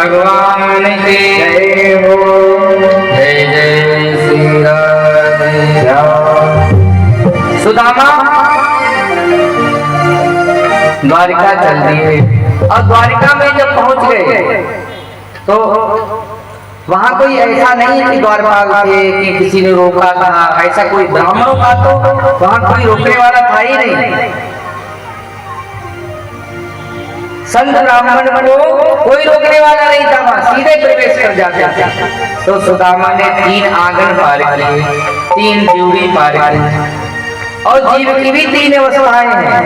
भगवान की जय हो। जय जय श्री राधे राम। सुदामा द्वारिका चल दिए और द्वारिका में जब पहुंच गए तो वहां कोई ऐसा नहीं कि द्वारपाल थे कि किसी ने रोका था, ऐसा कोई ब्राह्मणों का तो वहां कोई रोकने वाला था ही नहीं। संत ब्राह्मण को कोई रोकने वाला नहीं था, वहां सीधे प्रवेश कर जाते थे। तो सुदामा ने 3 आंगन पार किए, 3 ड्यूरी पार की और जीव की भी 3 अवस्थाएं हैं।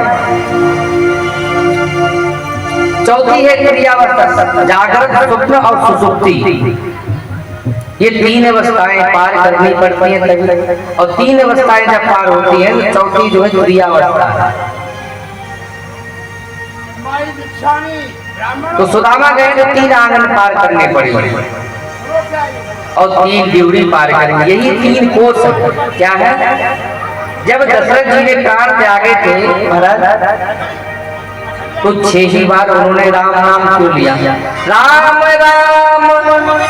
चौथी है क्रियावस्था, जागृत, स्वप्न और सुषुप्ति। ये 3 अवस्थाएं पार करनी पड़ती हैं तभी, और 3 अवस्थाएं जब पार होती हैं तो चौथी जो है क्रियावस्था है। तो सुदामा गए तो 3 आंगन पार करने पड़े और 3 ड्यूरी पार करेंगे। यही 3 कोष क्या है। जब दशरथ जी ने प्राण त्यागे थे भरत, तो 6 ही बार उन्होंने राम नाम क्यों लिया। राम राम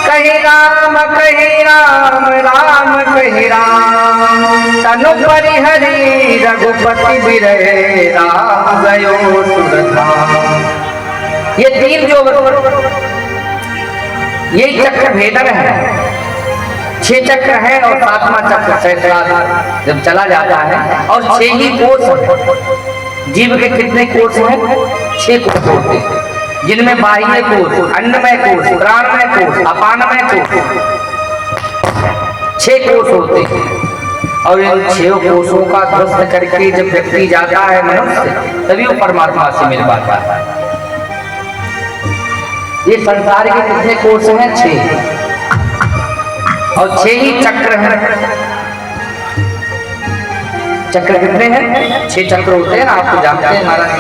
कही राम, कही राम, राम कही राम, तनु परिहरि रघुपति बिरहे, राम गयो सुरधाम। ये 3 जो ये चक्र भेदन है। 6 चक्र है और 7वां चक्र सहस्त्रार जब चला जाता है, और 6 ही कोष। जीव के कितने कोष हैं? 6 कोष होते हैं, जिनमें बाह्य कोष, अन्नमय कोष, प्राणमय कोष, अपानमय कोष, 6 कोष होते हैं। और इन 6 कोषों का ध्वस्त करके जब व्यक्ति जाता है मनुष्य, तभी वो परमात्मा से मिल पाता है। ये संसार के कितने कोष हैं? 6, और 6 ही चक्र हैं। चक्र कितने हैं? 6 चक्र होते हैं ना, आप तो जानते हैं महाराज।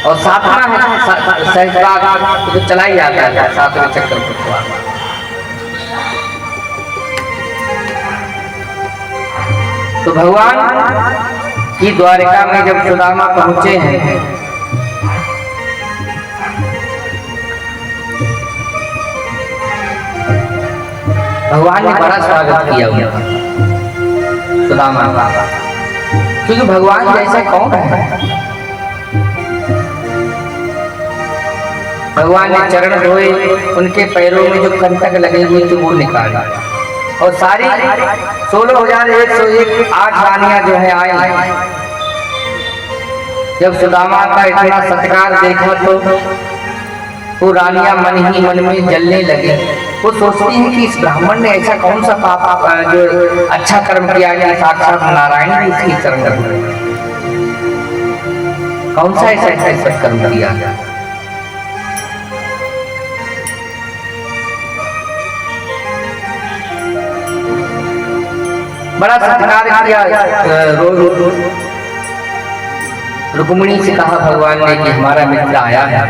और 7वां है सहस्त्रार, तो चला ही जाता है 7वें चक्र को। तो भगवान की द्वारिका में जब सुदामा पहुंचे हैं, भगवान ने बड़ा स्वागत किया उनका सुदामा का, क्योंकि भगवान जैसा कौन है। भगवान ने चरण धोए, उनके पैरों में जो कंटक लगे हुए थे वो निकाले, और सारी 16,101 8 रानियां जो है आई। जब सुदामा का इतना सत्कार देखा तो वो रानियां मन ही मन में जलने लगे। वो सोचती हैं कि इस ब्राह्मण ने ऐसा कौन सा पाप जो अच्छा कर्म किया है, साक्षात नारायण भी इसकी चरण धोए। कौन सा ऐसा कर्म किया। बड़ा सत्कार किया। रुक्मिणी से कहा भगवान ने कि हमारा मित्र आया है,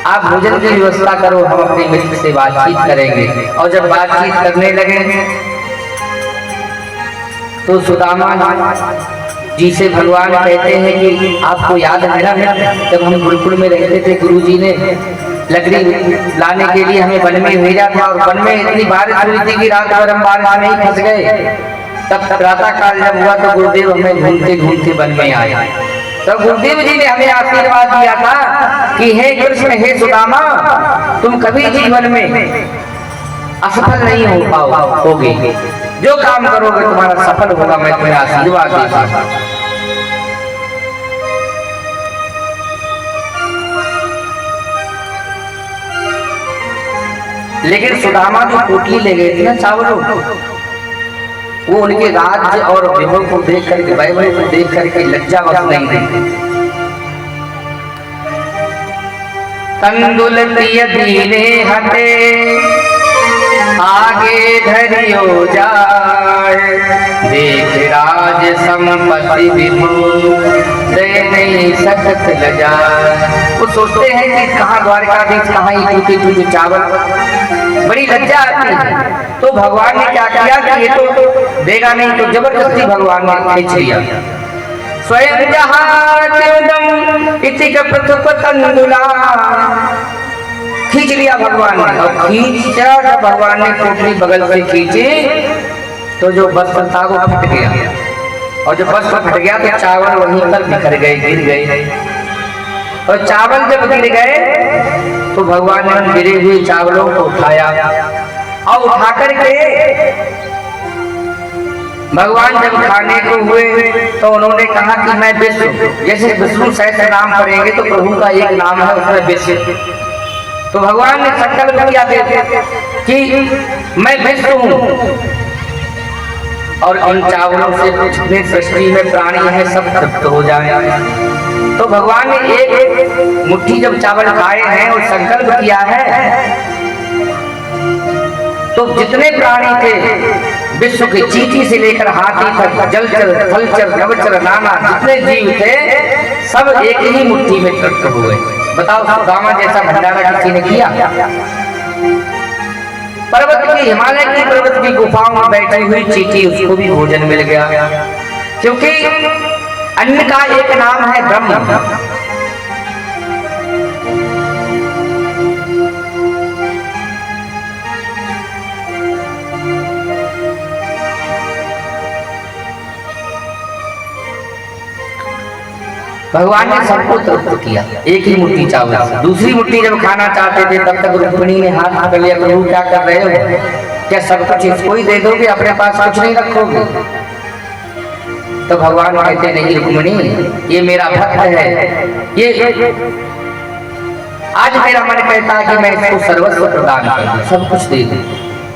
आप भोजन की व्यवस्था करो, हम अपने मित्र से बातचीत करेंगे। और जब बातचीत करने लगे तो सुदामा जी से भगवान कहते हैं कि आपको याद है ना, जब हम गुरुकुल में रहते थे, गुरुजी ने लकड़ी लाने के लिए हमें वन में भेजा था, और वन में इतनी बारिश हुई थी कि रात भर हम बारिश में ही फंस गए। तब प्रातः काल जब हुआ तो गुरुदेव हमें घूमते घूमते वन में आए। तो गुरुदेव जी ने हमें आशीर्वाद दिया था कि हे कृष्ण, हे सुदामा, तुम कभी जीवन में असफल नहीं होगे, जो काम करोगे तुम्हारा सफल होगा, मैं तुम्हें आशीर्वाद देता हूं। लेकिन सुदामा जो पोटली ले गए थे ना चावलों, वो उनके राज्य और विभव को देख करके, वैभव को देख करके लज्जावश नहीं थी। तंदुल प्रिय दीने हटे, आगे धरियो जाए, देख राज संपत्ति विभु दे नहीं सकत लजाए। वो सोचते हैं कि कहाँ द्वारकाधीश, कहाँ ये टूटे टूटे चावल, बड़ी लज्जा आती है। तो भगवान ने क्या किया कि ये तो देगा नहीं, तो जबरदस्ती भगवान ने खींच लिया। स्वयं जहां इति का पृथ्वी तंदुला, खींच लिया भगवान ने। और खींचा जब भगवान ने पोटली बगल से खींची तो जो वस्त्र था वो फट गया, और जब वस्त्र फट गया तो चावल वहीं पर बिखर गए, गिर गए। और चावल जब गिर गए तो भगवान ने उन गिरे हुए चावलों को उठाया, और उठा करके भगवान जब खाने को हुए तो उन्होंने कहा कि मैं विष्णु, जैसे विष्णु सहस्त्र नाम पढ़ेंगे तो प्रभु का एक नाम है उसमें विष्णु। तो भगवान ने संकल्प किया कि मैं विष्णु हूँ, और इन चावलों से जितने सृष्टि में प्राणी है सब तृप्त हो जाए। तो भगवान ने एक मुट्ठी जब चावल खाए हैं और संकल्प किया है, तो जितने प्राणी थे विश्व के चींटी से लेकर हाथी तक, जलचर, थलचर, नभचर, नाना जितने जीव थे सब एक ही मुट्ठी में तृप्त हुए। बताओ सुदामा जैसा भंडारा किसी ने किया? पर्वत की, हिमालय की पर्वत की गुफाओं में बैठी हुई चींटी, उसको भी भोजन मिल गया, क्योंकि अन्न का एक नाम है ब्रह्म। भगवान ने सबको तृप्त किया एक ही मुट्ठी चावल से। दूसरी मुट्ठी जब खाना चाहते थे तब तक रुक्मिणी ने हाथ पकड़ लिया, प्रभु क्या कर रहे हो, क्या सब कुछ इसको ही दे दोगे, अपने पास कुछ नहीं रखोगे? तो भगवान कहते नहीं रुक्मिणी, ये मेरा भक्त है, ये आज मेरा मन कहता है कि मैं इसको सर्वस्व प्रदान कर दूं, सब कुछ दे दूं।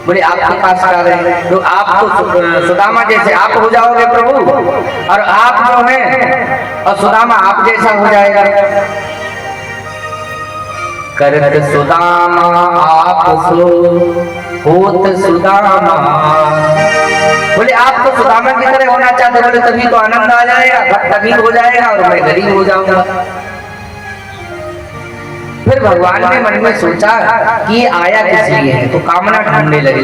बोले आपके पास आ रहे हैं तो आप तो सुदामा जैसे आप हो जाओगे प्रभु, और आप जो है और सुदामा आप जैसा हो जाएगा। करत सुदामा आप सो होत सुदामा, बोले आप तो सुदामा की तरह होना चाहते, बोले तभी तो आनंद आ जाएगा, भक्त अमीर हो जाएगा और मैं गरीब हो जाऊंगा। फिर भगवान ने मन में सोचा कि ये आया किस लिए है, तो कामना ढूंढने लगे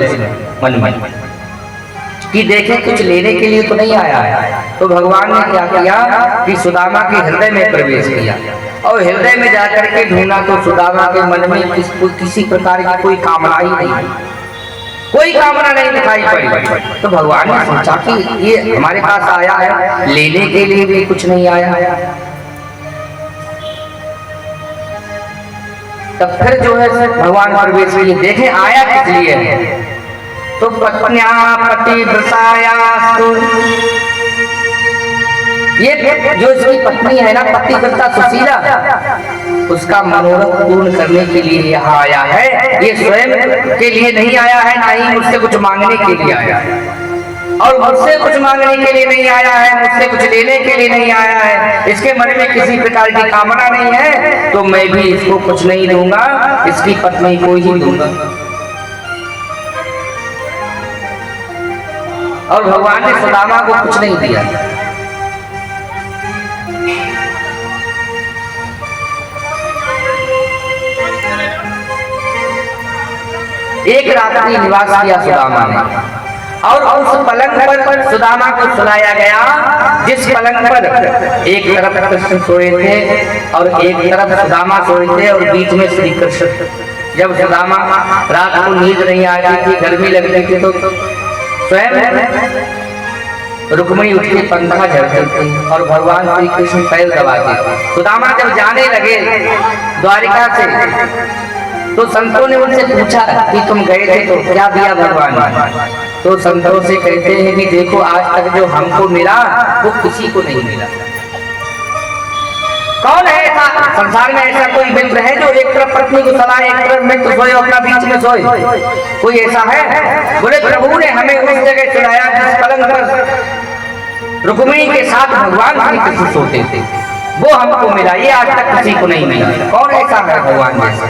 मन में कि देखे कुछ लेने के लिए तो नहीं आया है। तो भगवान ने क्या किया कि सुदामा के हृदय में प्रवेश किया, और हृदय में जाकर के ढूंढा तो सुदामा के मन में किसी प्रकार की कोई कामना ही नहीं, कोई कामना नहीं दिखाई पड़ी। तो भगवान ने सोचा कि ये हमारे पास आया है, लेने के लिए भी कुछ नहीं आया। तब फिर जो है भगवान प्रवेश किए, देखें आया किस लिए है। तो पत्न्या पतिव्रतायास्तु, ये जो इसकी पत्नी है ना पतिव्रता सुशीला, उसका मनोरथ पूर्ण करने के लिए यहाँ आया है। ये स्वयं के लिए नहीं आया है, ना ही मुझसे कुछ मांगने के लिए आया है, और मुझसे कुछ मांगने के लिए नहीं आया है, मुझसे कुछ लेने के लिए नहीं आया है। इसके मन में किसी प्रकार की कामना नहीं है, तो मैं भी इसको कुछ नहीं दूंगा, इसकी पत्नी को ही दूंगा। और भगवान ने सुदामा को कुछ नहीं दिया। एक रात्रि निवास किया सुदामा ने, और उस पलंग पर सुदामा को सुलाया गया जिस पलंग पर एक तरफ कृष्ण सोए थे और एक तरफ सुदामा सोए थे, और बीच में श्री कृष्ण। जब सुदामा रात को नींद नहीं आ रही थी, गर्मी लग रही थी, तो स्वयं रुक्मिणी उठ के पंखा झड़ते थे और भगवान श्री कृष्ण पैर दबाते थे। सुदामा जब जाने लगे द्वारिका से तो संतों ने उनसे पूछा कि तुम गए थे तो क्या दिया भगवान ने? तो संतों से कहते हैं कि देखो आज तक जो हमको मिला वो किसी को नहीं मिला। कौन है ऐसा संसार में, ऐसा कोई मित्र है जो एक तरफ पत्नी को सलाह, एक तरफ मित्र सोए, अपना बीच में सोए? कोई ऐसा है? बोले प्रभु ने हमें उस जगह सुलाया जिस पलंग पर रुक्मिणी के साथ भगवान श्री कृष्ण सोते थे, वो हमको मिला, ये आज तक किसी को नहीं मिला। कौन ऐसा है भगवान जैसा?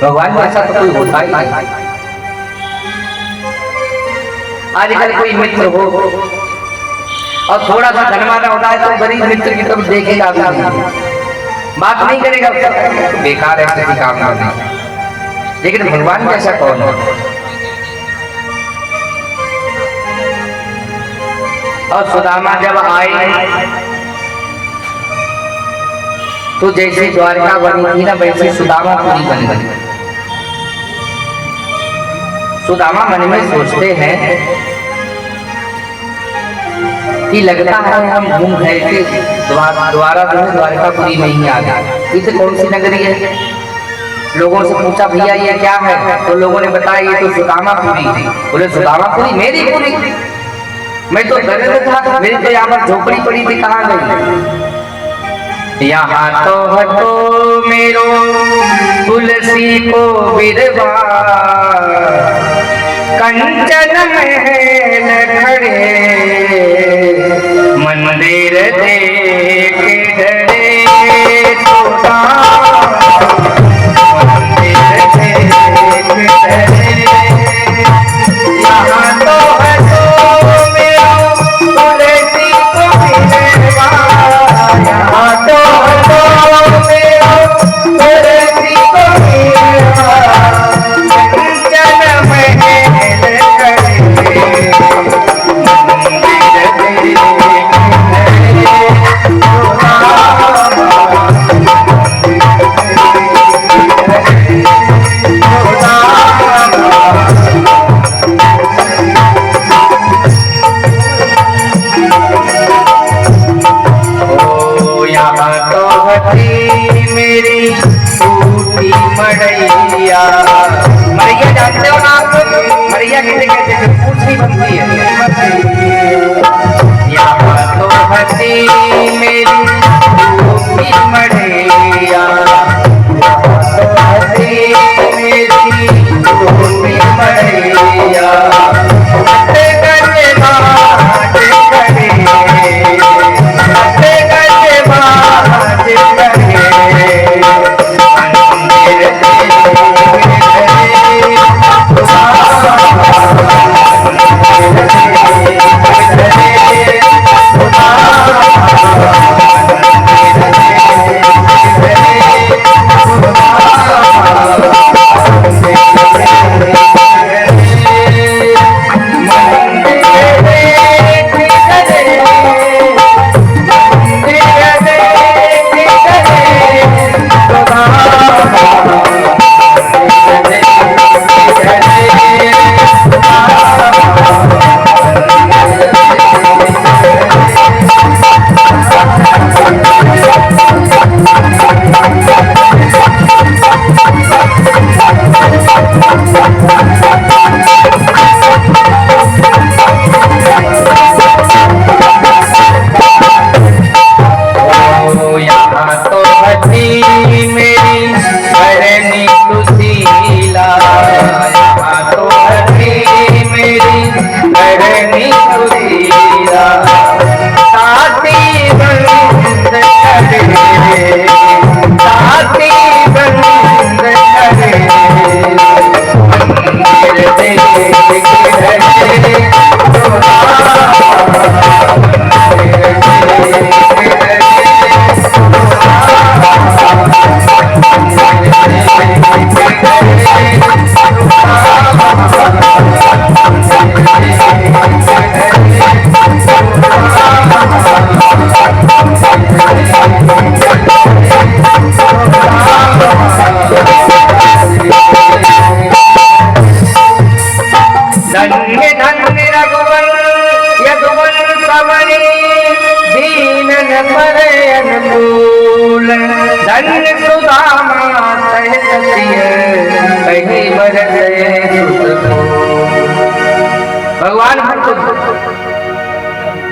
भगवान जैसा तो कोई होता ही नहीं। आजकल कोई मित्र हो और थोड़ा सा धनवाना होता है तो गरीब मित्र की तरफ देखेगा भी नहीं, बात नहीं करेगा, तो बेकार है, किसी काम का नहीं। लेकिन भगवान जैसा कौन है? और सुदामा जब आए तो जैसे द्वारका बनी थी ना वैसे सुदामा पूरी बन गई। सुदामा मन में सोचते हैं कि लगता है हम घूम गए थे द्वारा जो है द्वारकापुरी में ही आ गए। इसे कौन सी नगरी है? लोगों से पूछा भैया ये क्या है, तो लोगों ने बताया ये तो सुदामापुरी थी। बोले सुदामापुरी मेरी पूरी? मैं तो दरिद्र था, मेरी तो यहाँ पर झोपड़ी पड़ी थी, कहाँ गई? यहाँ तो हटो मेरो तुलसी को बिरवा, कंचन महल खड़े मंदिर देख डरे, मंदिर देख डरे। यहाँ तो हटो मेरो तुलसी को बिरवा, यहाँ तो हटो मेरो तुलसी को बिरवा, कंचन महल मेरी टूटी मड़ैया। मड़ैया जानते हो ना आप? मड़ैया किसे कहते हैं? पूछनी बनती है। यहाँ तो हसी मेरी टूटी मड़ैया, तो हसी मेरी टूटी मड़ैया,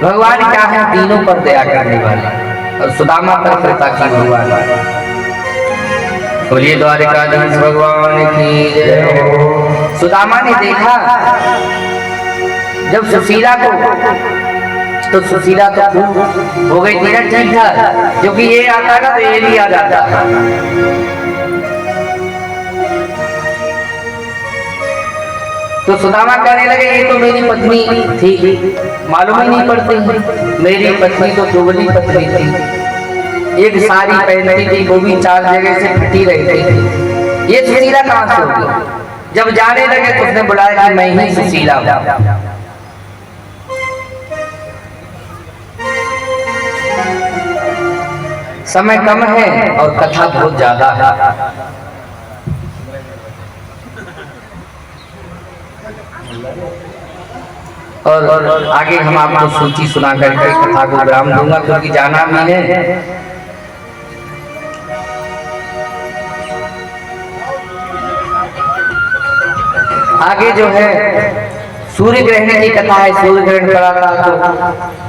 भगवान क्या है? तीनों पर दया करने वाले, और सुदामा पर कृपा की भगवान। बोलिए द्वारिकाधीश भगवान की जय। सुदामा ने देखा जब सुशीला को, तो सुशीला तो खूब हो गई थी ना, ठीक था, क्योंकि ये आता ना तो ये भी आ जाता। तो सुदामा कहने लगे ये तो मेरी पत्नी थी, मालूम ही नहीं पड़ती। मेरी पत्नी तो दुबली पत्नी थी, एक साड़ी पहनती थी, वो भी 4 जगह से फटी रहती थी। ये सुशीला कहाँ से होगी? जब जाने लगे तो उसने बुलाया कि मैं ही सुशीला हूं। समय कम है और कथा बहुत ज्यादा है। और आगे हम आपको सूची सुना करके कथा को विराम दूंगा, क्योंकि जाना भी है। आगे जो है सूर्य ग्रहण की कथा है। सूर्य ग्रहण पड़ा था तो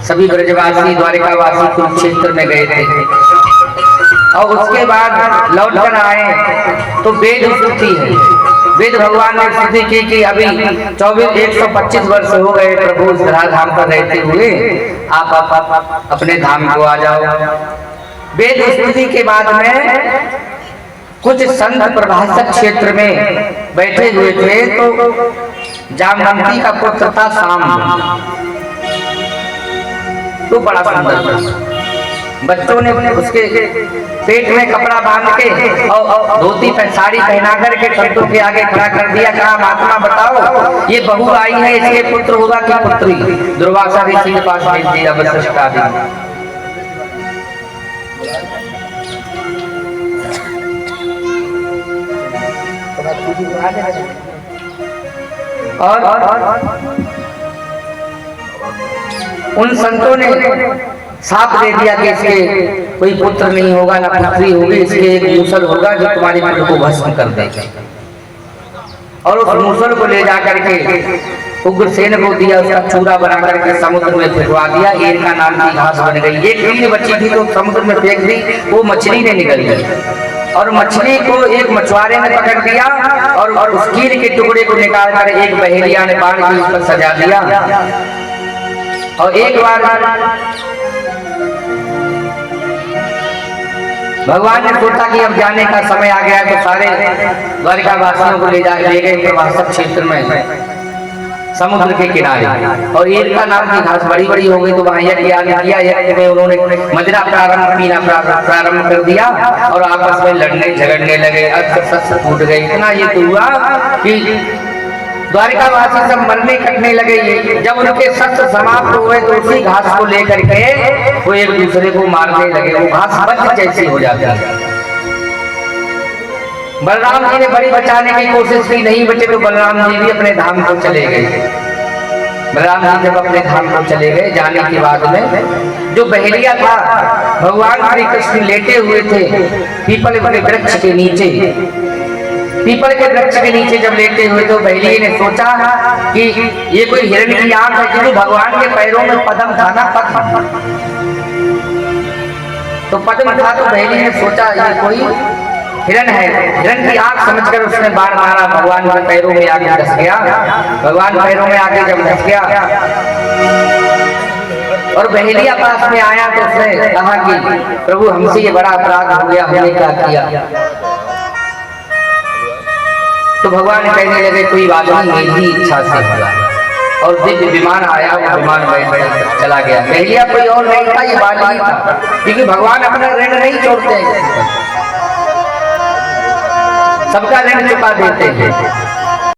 सभी ब्रजवासी द्वारिकावासी कुरुक्षेत्र में गए थे, और उसके बाद लौट कर आए तो वेद स्तुति है। वेद भगवान ने स्तुति की कि अभी 125 वर्ष हो गए प्रभु इस धाम पर रहते हुए, आप अपने धाम को आ जाओ। वेद स्तुति के बाद में कुछ संत प्रभाषक क्षेत्र में बैठे हुए थे, तो जामवंती का पुत्र था शाम, तो बड़ा सुंदर। बच्चों ने उसके पेट में कपड़ा बांध के और धोती पर साड़ी पहना करके संतों के आगे खड़ा कर दिया। कहा महात्मा बताओ ये बहू आई है, इसके पुत्र होगा कि पुत्री? दुर्वासा ऋषि के पास भेज दिया वशिष्ठ आदि। और उन संतों ने साफ दे दिया कि इसके कोई पुत्र नहीं होगा ना पुत्री होगी, इसके एक मूसल होगा जो तुम्हारे मन को भस्म कर देगा। और उस मूसल को ले जाकर के उग्रसेन को दिया, उसका चूरा बना करके समुद्र में फेंकवा दिया। एर का नाम की घास बन गई। एक रीढ़ बची थी तो समुद्र में फेंक दी, वो मछली ने निकल गई, और मछली को एक मछुआरे ने पकड़ दिया, और उस कीर के टुकड़े को निकाल कर एक बहेलिया ने बाण के ऊपर सजा दिया। और एक बार भगवान ने सोचा कि अब जाने का समय आ गया, तो सारे द्वारिका वासियों को ले गए प्रभाषक क्षेत्र में समुद्र के किनारे। और एर का नाम की घास बड़ी बड़ी हो गई, तो वहां यज्ञ किया। यज्ञ में उन्होंने मदिरा पीना प्रारंभ कर दिया, और आपस में लड़ने झगड़ने लगे। अस्त्र शस्त्र टूट गए। इतना ये तो हुआ कि द्वारिकावासी सब मरने कटने लगे। जब उनके शस्त्र समाप्त हुए तो उसी घास को लेकर के वो एक दूसरे को मारने लगे। वो घास बच जैसी हो जाती है। बलराम जी ने बड़ी बचाने की कोशिश की, नहीं बचे तो बलराम जी भी अपने धाम को चले गए। बलराम जी जब अपने धाम को चले गए, जाने के बाद में जो बहेलिया था, भगवान श्री कृष्ण लेटे हुए थे पीपल के वृक्ष के नीचे। पीपल के वृक्ष के नीचे जब लेटे हुए तो बहेलिये ने सोचा कि ये कोई हिरण की आंख है, क्योंकि भगवान के पैरों में पद्म था ना, पद्म। तो पद्म था तो बहेलिये ने सोचा ये कोई हिरण है। हिरण की आंख समझकर उसने बाण मारा, भगवान के पैरों में आके धस गया। भगवान पैरों में आके जब धस गया और बहेलिया पास में आया तो उसने कहा कि प्रभु हमसे ये बड़ा अपराध हो गया, हमने क्या किया? तो भगवान कहने लगे कोई बात नहीं, मेरी इच्छा से हुआ। और दिव्य विमान आया, वो विमान बैठ चला गया। बहेलिया कोई और नहीं था, ये बाली था, क्योंकि भगवान अपना ऋण नहीं छोड़ते, सबका ऋण चुका देते हैं।